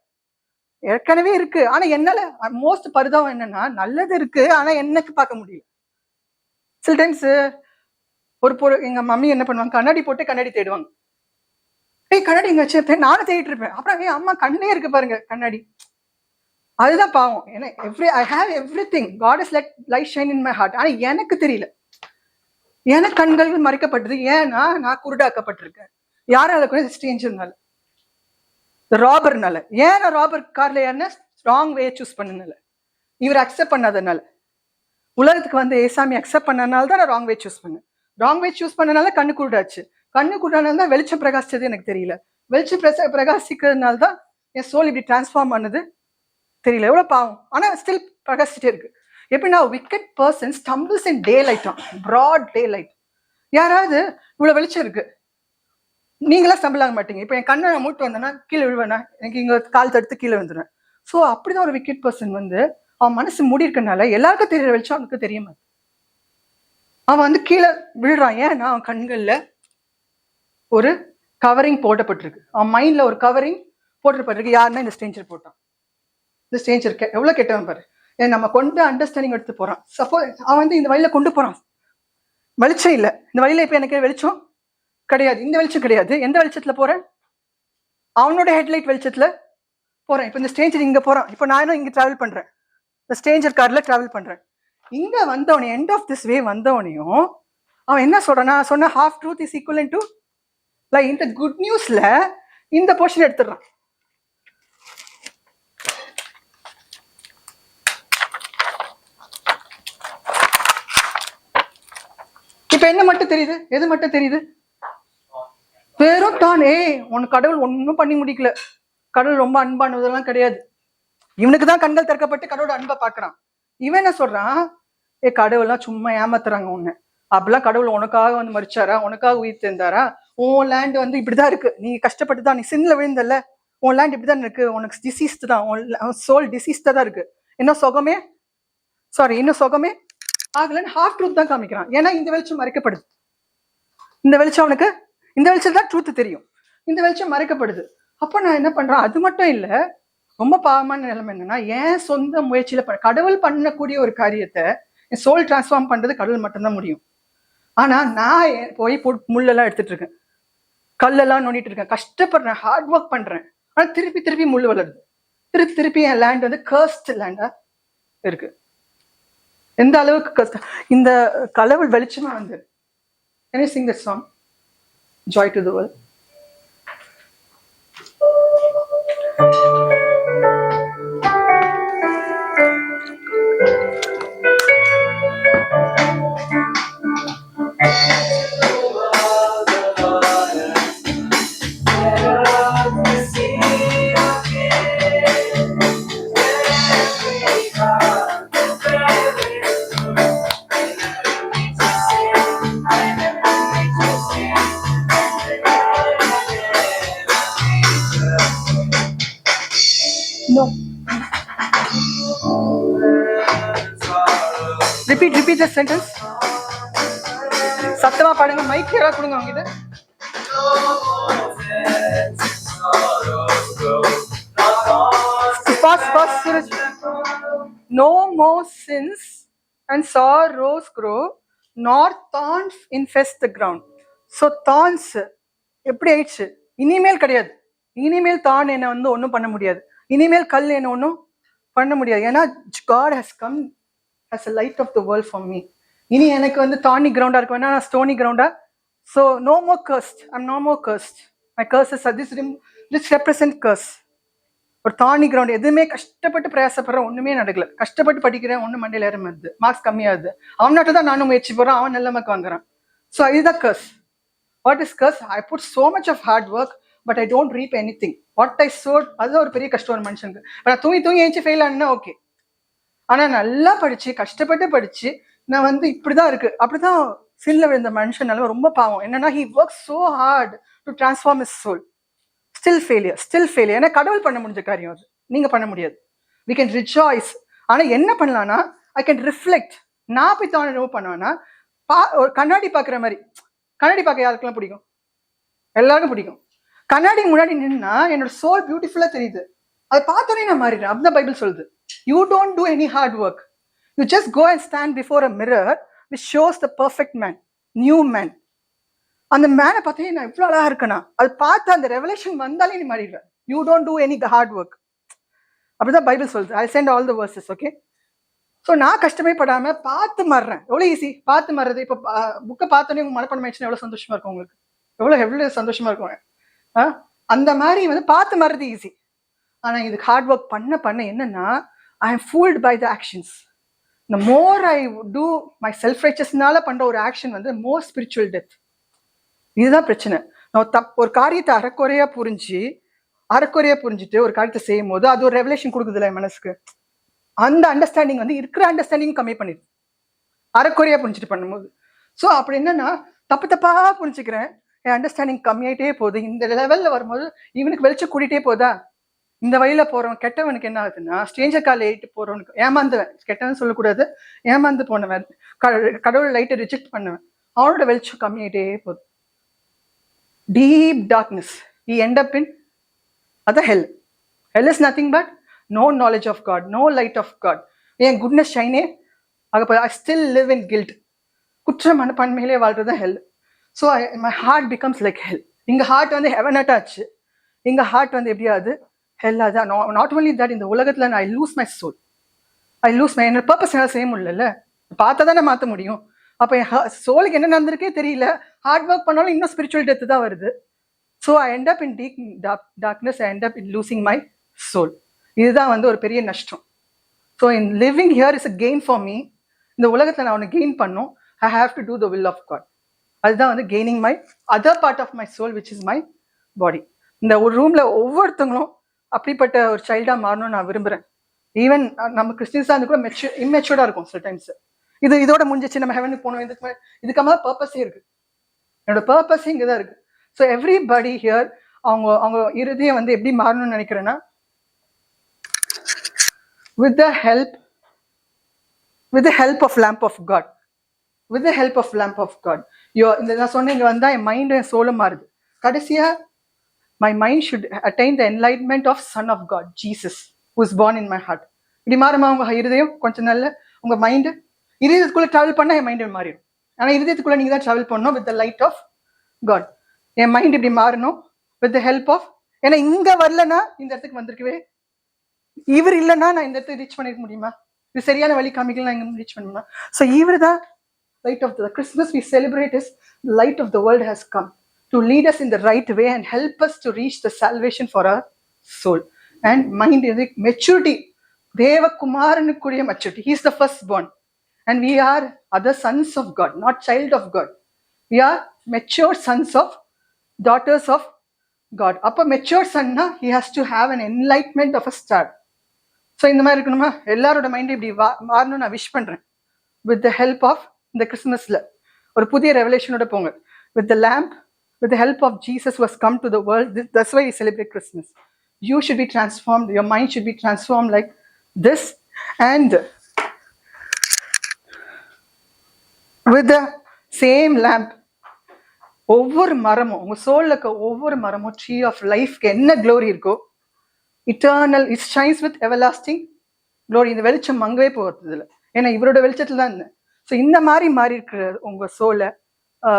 ஏற்கனவே இருக்கு. ஆனா என்னால மோஸ்ட் பரிதாபம் என்னன்னா, நல்லது இருக்கு ஆனா எனக்கு பார்க்க முடியல. சில டைம்ஸ் எங்க மம்மி என்ன பண்ணுவாங்க, கண்ணாடி போட்டு கண்ணாடி தேடுவாங்க. கண்ணாடி இங்க வச்சு நானும் தேடிட்டு இருப்பேன். அப்புறம் அம்மா கண்ணே இருக்கு பாருங்க கண்ணாடி. அதுதான் பாவம். ஏன்னா I have everything, God is let light shine in my heart. ஆனா எனக்கு தெரியல, எனக்கு கண்கள் மறைக்கப்பட்டது. ஏன்னா நான் குருடாக்கப்பட்டிருக்கேன். யாரால கூட ஸ்ட்ரேஞ்சர்னால, ராபர்னால. ஏன் நான் ராபர் கார்ல ஏன்னா ராங் வே சூஸ் பண்ணனால, இவர் அக்செப்ட் பண்ணாதனால, உலகத்துக்கு வந்து ஏசாமி அக்செப்ட் பண்ணனால தான் நான் ராங் வே சூஸ் பண்ணேன். ராங் வே சூஸ் பண்ணனால கண்ணு குருடாச்சு. கண்ணு குருடானால தான் வெளிச்சம் பிரகாசிச்சது எனக்கு தெரியல. வெளிச்சம் பிரகாசிக்கிறதுனால தான் என் சோல் இப்படி டிரான்ஸ்ஃபார்ம் ஆனது தெரியல. எவ்வளவு பாவம். ஆனா ஸ்டில் பிரகாசிச்சிட்டே இருக்கு. எப்படின்னா wicked person stumbles in daylight, broad daylight. யாராவது இவ்வளவு வெளிச்சம் இருக்கு, நீங்களா ஸ்டம்பிள் ஆக மாட்டீங்க. இப்ப என் கண்ணை நான் மூட்டு வந்தேன்னா கீழே விழுவேனா, எனக்கு இங்க கால் தடுத்து கீழே வந்துடுவேன். ஸோ அப்படிதான் ஒரு wicked person வந்து அவன் மனசு மூடி இருக்கனால எல்லாருக்கும் தெரியற வெளிச்சம் அவனுக்கு தெரிய மாட்டேன். அவன் வந்து கீழே விழுறான். ஏன்னா அவன் கண்கள்ல ஒரு கவரிங் போடப்பட்டிருக்கு, அவன் மைண்ட்ல ஒரு கவரிங் போட்டுப்பட்டிருக்கு. யாருன்னா இந்த ஸ்ட்ரேஞ்சர் போட்டான். இந்த ஸ்ட்ரேஞ்சர் எவ்வளவு கெட்டவன் பாரு. நம்ம கொண்டு அண்டர்ஸ்டாண்டிங் எடுத்து போறான். சப்போஸ் அவன் வந்து இந்த வழியில கொண்டு போறான், வெளிச்சம் இல்லை இந்த வழியில. இப்ப எனக்கு வெளிச்சம் கிடையாது, இந்த வெளிச்சம் கிடையாது. எந்த வெளிச்சத்துல போறேன்? அவனோட ஹெட்லைட் வெளிச்சத்துல போறேன். இப்ப இந்த ஸ்ட்ரேஞ்சர் இங்க போறான். இப்ப நானும் இங்க டிராவல் பண்றேன், இந்த ஸ்ட்ரேஞ்சர் கார்ல டிராவல் பண்றேன். இங்க வந்தவனே, எண்ட் ஆஃப் திஸ் வே வந்தவனையும் அவன் என்ன சொல்றான்? நான் சொன்ன half truth is equal to lie. இந்த குட் நியூஸ்ல இந்த போர்ஷன் எடுத்துடுறான். இப்ப என்ன மட்டும் தெரியுது? எது மட்டும் தெரியுது? வெறும் தான். உனக்கு கடவுள் ஒன்னும் பண்ணி முடிக்கல. கடவுள் ரொம்ப அன்பானதெல்லாம் கிடையாது. இவனுக்கு தான் கண்கள் திறக்கப்பட்டு கடவுளோட அன்பை பாக்குறான். இவன் என்ன சொல்றான்? கடவுள்லாம் சும்மா ஏமாத்துறாங்க உன்னை. அப்படிலாம் கடவுள் உனக்காக வந்து மறிச்சாரா? உனக்காக உயிர் தெரிந்தாரா? உன் லேண்ட் வந்து இப்படிதான் இருக்கு, நீ கஷ்டப்பட்டு தான், நீ சின்ன விழுந்தல்ல, உன் லேண்ட் இப்படிதான் இருக்கு, உனக்கு டிசீஸ்ட் தான், உன் சோல் டிசீஸ்டா தான் இருக்கு. இன்னும் சுகமே ஆகலன்னு ஹாஃப் ட்ரூத் தான் காமிக்கிறான். ஏன்னா இந்த வெளிச்சம் மறைக்கப்படுது. இந்த வெளிச்சம் அவனுக்கு, இந்த வெளிச்சம் தான் ட்ரூத் தெரியும், இந்த வெளிச்சம் மறைக்கப்படுது. அப்ப நான் என்ன பண்றேன்? அது மட்டும் இல்ல, ரொம்ப பாவமான நிலைமை என்னன்னா, என் சொந்த முயற்சியில கடவுள் பண்ணக்கூடிய ஒரு காரியத்தை என் சோல் டிரான்ஸ்ஃபார்ம் பண்றது கடவுள் மட்டும்தான் முடியும். ஆனா நான் போய் முள்ளெல்லாம் எடுத்துட்டு இருக்கேன், கல்லெல்லாம் நோண்டிட்டு இருக்கேன், கஷ்டப்படுறேன், ஹார்ட் ஒர்க் பண்றேன். ஆனா திருப்பி முள் வளருது. திருப்பி என் லேண்ட் வந்து கர்ஸ்ட் லேண்டா இருக்கு. எந்த அளவுக்கு கஷ்டம். இந்த கடவுள் வெளிச்சமா வந்து, can you sing this song, Joy to the World? No. Repeat the sentence. சத்தமா பாடுங்க, மைக் யாரா கொடுங்க அவங்கிட்ட. Fast, no more sins and sorrows grow, nor thorns infest the ground. So thorns எப்படி ஆயிடுச்சு? இனிமேல் கிடையாது. இனிமேல் தான் என்ன வந்து ஒன்றும் பண்ண முடியாது. இனிமேல் கல் என்ன ஒன்றும் பண்ண முடியாது. ஏன்னா God has come as a light of the world for me. இனி எனக்கு வந்து தானி கிரவுண்டா இருக்கு வேணா, stony கிரவுண்டா. So no more cursed. I'm no more cursed. My curses are this represent curse. ஒரு தானி கிரவுண்ட். எதுவுமே கஷ்டப்பட்டு பிரயாசப்படுற ஒண்ணுமே நடக்கல. கஷ்டப்பட்டு படிக்கிறேன், ஒண்ணு மண்டையில ஏறமாது, மார்க்ஸ் கம்மியாகுது. அவனாட்ட தான் நானும் முயற்சி போறேன், அவன் நல்ல மார்க் வாங்குறான். ஸோ இதுதான் curse. What is curse? I put so much of hard work but I don't reap anything. What I sowed, அதுதான் ஒரு பெரிய கஷ்டம் ஒரு மனுஷனுக்கு. நான் தூங்கி ஏஞ்சி ஃபெயில் ஆனா ஓகே. ஆனா நல்லா படிச்சு கஷ்டப்பட்டு படிச்சு நான் வந்து இப்படிதான் இருக்கு. அப்படிதான் சின்ன விழுந்த மனுஷனால ரொம்ப பாவம். என்னன்னா he works so hard to transform his soul. Still failure. ஏன்னா கடவுள் பண்ண முடிஞ்ச காரியம் அது, நீங்க பண்ண முடியாது. We can rejoice. ஆனா என்ன பண்ணலாம்னா ஐ கேன் ரிஃப்ளெக்ட். நான் போய் தான் என்ன பண்ணுவேன்னா ஒரு கண்ணாடி பார்க்குற மாதிரி. கண்ணாடி பார்க்க யாருக்கெல்லாம் பிடிக்கும்? எல்லாருக்கும் பிடிக்கும். கண்ணாடி முன்னாடி நின்னா என்னோட சோல் பியூட்டிஃபுல்லா தெரியுது. அதை பார்த்தோன்னே நான் மாறிடுறேன். அப்படிதான் பைபிள் சொல்லுது. You don't do any hard work. You just go and stand before a mirror which shows the perfect man, new man. அந்த மேனை பார்த்தே நான் இவ்வளோ அழகா இருக்கேனா, அது பார்த்து அந்த ரெவலேஷன் வந்தாலே நீ மாறிடுவேன். You don't do any hard work. அப்படிதான் பைபிள் சொல்லுது. I sent all the verses. Okay, so நான் கஷ்டமே படாம பார்த்து மாறுறேன். எவ்வளோ ஈஸி பார்த்து மாறுறது. இப்போ புக்கை பார்த்தோன்னே உங்க மனப்பாடம் ஆயிடுச்சுன்னா எவ்வளோ சந்தோஷமா இருக்கும் உங்களுக்கு. எவ்வளோ சந்தோஷமா இருக்கும். அந்த மாதிரி வந்து பார்த்து மாறுறது ஈஸி. ஆனா இதுக்கு ஹார்ட் ஒர்க் பண்ண பண்ண என்னன்னா I am fooled by the actions. the more I do my self righteousனால பண்ற ஒரு ஆக்ஷன் வந்து more spiritual death. இதுதான் பிரச்சனை. நான் ஒரு காரியத்தை அறக்குறையா புரிஞ்சுட்டு ஒரு காரியத்தை செய்யும் போது அது ஒரு ரெவலேஷன் கொடுக்குதுல்ல என் மனசுக்கு. அந்த அண்டர்ஸ்டாண்டிங் வந்து இருக்கிற அண்டர்ஸ்டாண்டிங் கம்மி பண்ணிடுது அறக்குறையா புரிஞ்சுட்டு பண்ணும்போது. ஸோ அப்படி என்னன்னா தப்பா புரிஞ்சுக்கிறேன், என் அண்டர்ஸ்டாண்டிங் கம்மியாயிட்டே போகுது. இந்த லெவல்ல வரும்போது இவனுக்கு வெளிச்சம் கூட்டிகிட்டே போதா. இந்த வழியில போறவன் கெட்டவனுக்கு என்ன ஆகுதுன்னா ஸ்டேஞ்சர் கால் ஏறிட்டு போறவனுக்கு ஏமாந்துவன். கெட்டவன் சொல்லக்கூடாது, ஏமாந்து போனவன், கடவுள் லைட்டை ரிஜெக்ட் பண்ணுவேன், அவனோட வெளிச்சம் கம்மியாயிட்டே போகுது. Deep darkness he end up in the hell. Hell is nothing but no knowledge of God, no light of God. என் குட்னஸ் ஷைனே ஆக I still live in guilt. குற்ற மனப்பான்மையிலே வாழ்றது hell. So my heart becomes like hell. இங்க heart வந்து heaven அட்டாச்சு, இங்க ஹார்ட் வந்து எப்படியாவது ஹெல். அதான் நாட் ஒன்லி தட், இந்த உலகத்துல I lose my soul, I lose my என்னோட பர்பஸ் எல்லாம் செய்ய முடியல. பார்த்தா தானே மாற்ற முடியும். அப்போ என் சோலுக்கு என்ன நடந்திருக்கே தெரியல. ஹார்ட் ஒர்க் பண்ணாலும் இன்னும் ஸ்பிரிச்சுவல் டெத்து தான் வருது. So I end up in deep darkness, I end up in losing my soul. இதுதான் வந்து ஒரு பெரிய நஷ்டம். So in living here is a gain for me. இந்த உலகத்தில் நான் ஒன்று கெயின் பண்ணும். I have to do the will of God. அதுதான் வந்து gaining my other part of my soul which is my body. இந்த ஒரு ரூம்ல ஒவ்வொருத்தவங்களும் அப்படிப்பட்ட ஒரு சைல்டா மாறணும்னு நான் விரும்புறேன். ஈவன் நம்ம கிறிஸ்டின்ஸா இருந்து கூட இம்மெச்சூர்டா இருக்கும் சில டைம்ஸ். இதோட முடிஞ்சிச்சு, நம்ம ஹெவனுக்கு போகணும், இதுக்காக பர்பஸே இருக்கு. என்னோட பர்பஸ் இங்கதான் இருக்கு. ஸோ எவ்ரிபடி ஹியர் அவங்க இறுதியை வந்து எப்படி மாறணும்னு நினைக்கிறேன்னா with the help of lamp of God. With the help of lamp of God. இந்த நான் சொன்ன இங்க வந்தா என் மைண்ட் என் சோலும் மாறுது. கடைசியா my mind should attain the enlightenment of Son of God, Jesus, who is born in my heart. இப்படி மாறுமா உங்க இருதயம்? கொஞ்சம் நல்ல உங்க மைண்டு இருதயத்துக்குள்ள டிராவல் பண்ணா என் மைண்ட் மாறிடும். ஆனா இருதயத்துக்குள்ள நீங்க தான் டிராவல் பண்ணணும் with the light of God. N mind இப்படி மாறணும் with the help of, ஏன்னா இங்க வரலன்னா இந்த இடத்துக்கு வந்திருக்கவே, இவர் இல்லைன்னா நான் இந்த இடத்துக்கு ரீச் பண்ணிருக்க முடியுமா? இது சரியான வழி காமிக்கலாம் இங்க ரீச் பண்ணுமா? ஸோ இவர் தான் light of the Christmas we celebrate is the light of the world has come to lead us in the right way and help us to reach the salvation for our soul. And mind is maturity. Deva Kumaranukuriya maturity. He is the firstborn. And we are other sons of God, not child of God. We are mature sons of, daughters of God. Appa mature son na, he has to have an enlightenment of a star. So இந்த மாதிரி இருக்கணுமா? எல்லாரோட mind இப்படி மாறணும்னு நான் wish பண்றேன். With the help of இந்த கிறிஸ்துமஸ்ல ஒரு புதிய ரெவலேஷனோட போங்க. With the lamp, with the help of Jesus who has come to the world. That's why we celebrate Christmas. You should be transformed. Your mind should be transformed like this. And with the same lamp, ஒவ்வொரு மரமும் உங்க சோல்ல இருக்க ஒவ்வொரு மரமும் tree of லைஃப்க்கு என்ன glory இருக்கோ, eternal, it shines with everlasting glory. இந்த வெளிச்சம் மங்கவே போகிறது இல்லை, ஏன்னா இவரோட வெளிச்சத்துல தான் இருந்தேன். ஸோ இந்த மாதிரி மாறி இருக்கிற உங்க சோலை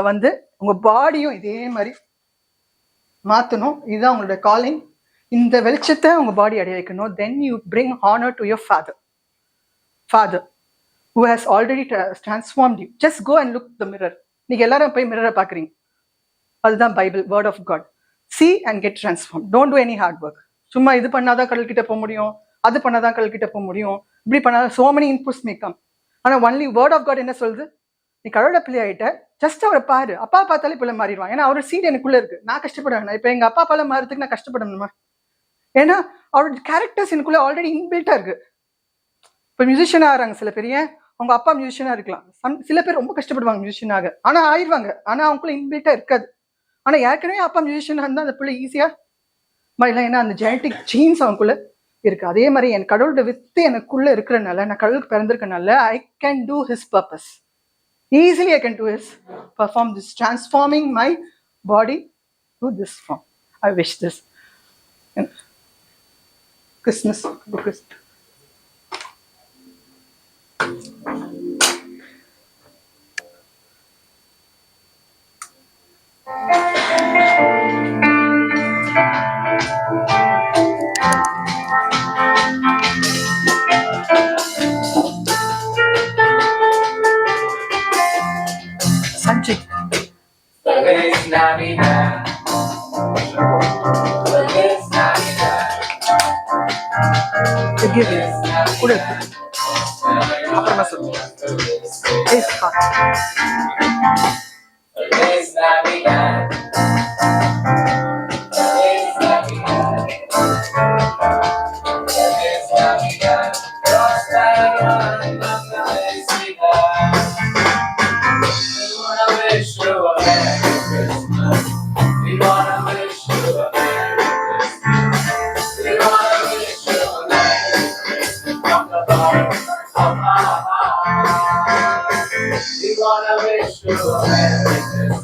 வந்து உங்க பாடியும் இதே மாதிரி மாற்றணும். இதுதான் உங்களோட காலிங். இந்த வெளிச்சத்தை உங்க பாடி அடைய வைக்கணும். Then you bring honour to your father who has already transformed you. Just go and look the mirror. நீங்க எல்லாரும் போய் மிரரை பாக்குறீங்க, அதுதான் Bible, word of God. See and get transformed. Don't do any hard work. சும்மா இது பண்ணாதான் கடல்கிட்ட போக முடியும், அது பண்ணாதான் கடல்கிட்ட போக முடியும், இப்படி பண்ணாதான் so many inputs may come. ஆனா ஒன்லி வேர்ட் ஆஃப் காட் என்ன சொல்லுது? நீ கடவுள பிள்ளை ஆயிட்ட, ஜஸ்ட் அவரை பாரு. அப்பா பார்த்தாலே பிள்ளை மாறிடுவான். ஏன்னா அவரோட சீட் எனக்குள்ள இருக்கு. நான் கஷ்டப்படுவேன். இப்ப எங்க அப்பா பால மாறதுக்கு நான் கஷ்டப்படணுமா? ஏன்னா அவரோட கேரக்டர்ஸ் எனக்குள்ள ஆல்ரெடி இன்பில்ட்டா இருக்கு. இப்ப மியூசிஷியன் ஆகிறாங்க சில பேர், ஏன் அவங்க அப்பா மியூசிஷியனா இருக்கலாம். சில பேர் ரொம்ப கஷ்டப்படுவாங்க மியூசிஷியனாக, ஆனா ஆயிடுவாங்க. ஆனா அவங்களுக்குள்ள இன்பில்ட்டா இருக்காது. ஆனா ஏற்கனவே அப்பா மியூசிஷியனா இருந்தா அந்த பிள்ளை ஈஸியா மாறிடலாம். ஏன்னா அந்த ஜெனட்டிக் ஜீன்ஸ் அவங்களுக்குள்ள இருக்கு. அதே மாதிரி என் கடவுளோட வித்து எனக்குள்ள இருக்கிறனால, நான் கடவுளுக்கு பிறந்திருக்கனால, I can do his purpose easily. I can do is perform this, transforming my body to this form. I wish this in Christmas. Sanjay. Feliz Navidad. Feliz Navidad. Give it. Put it. அப்புறமா சொல்லு. Please start. Feliz Navidad. Feliz Navidad. Feliz Navidad. Próspera la felicidad. We wanna wish you a Merry Christmas. We wanna wish you a Merry Christmas. We wanna wish you a Merry Christmas from the bottom of our heart. We wanna wish you a Merry Christmas.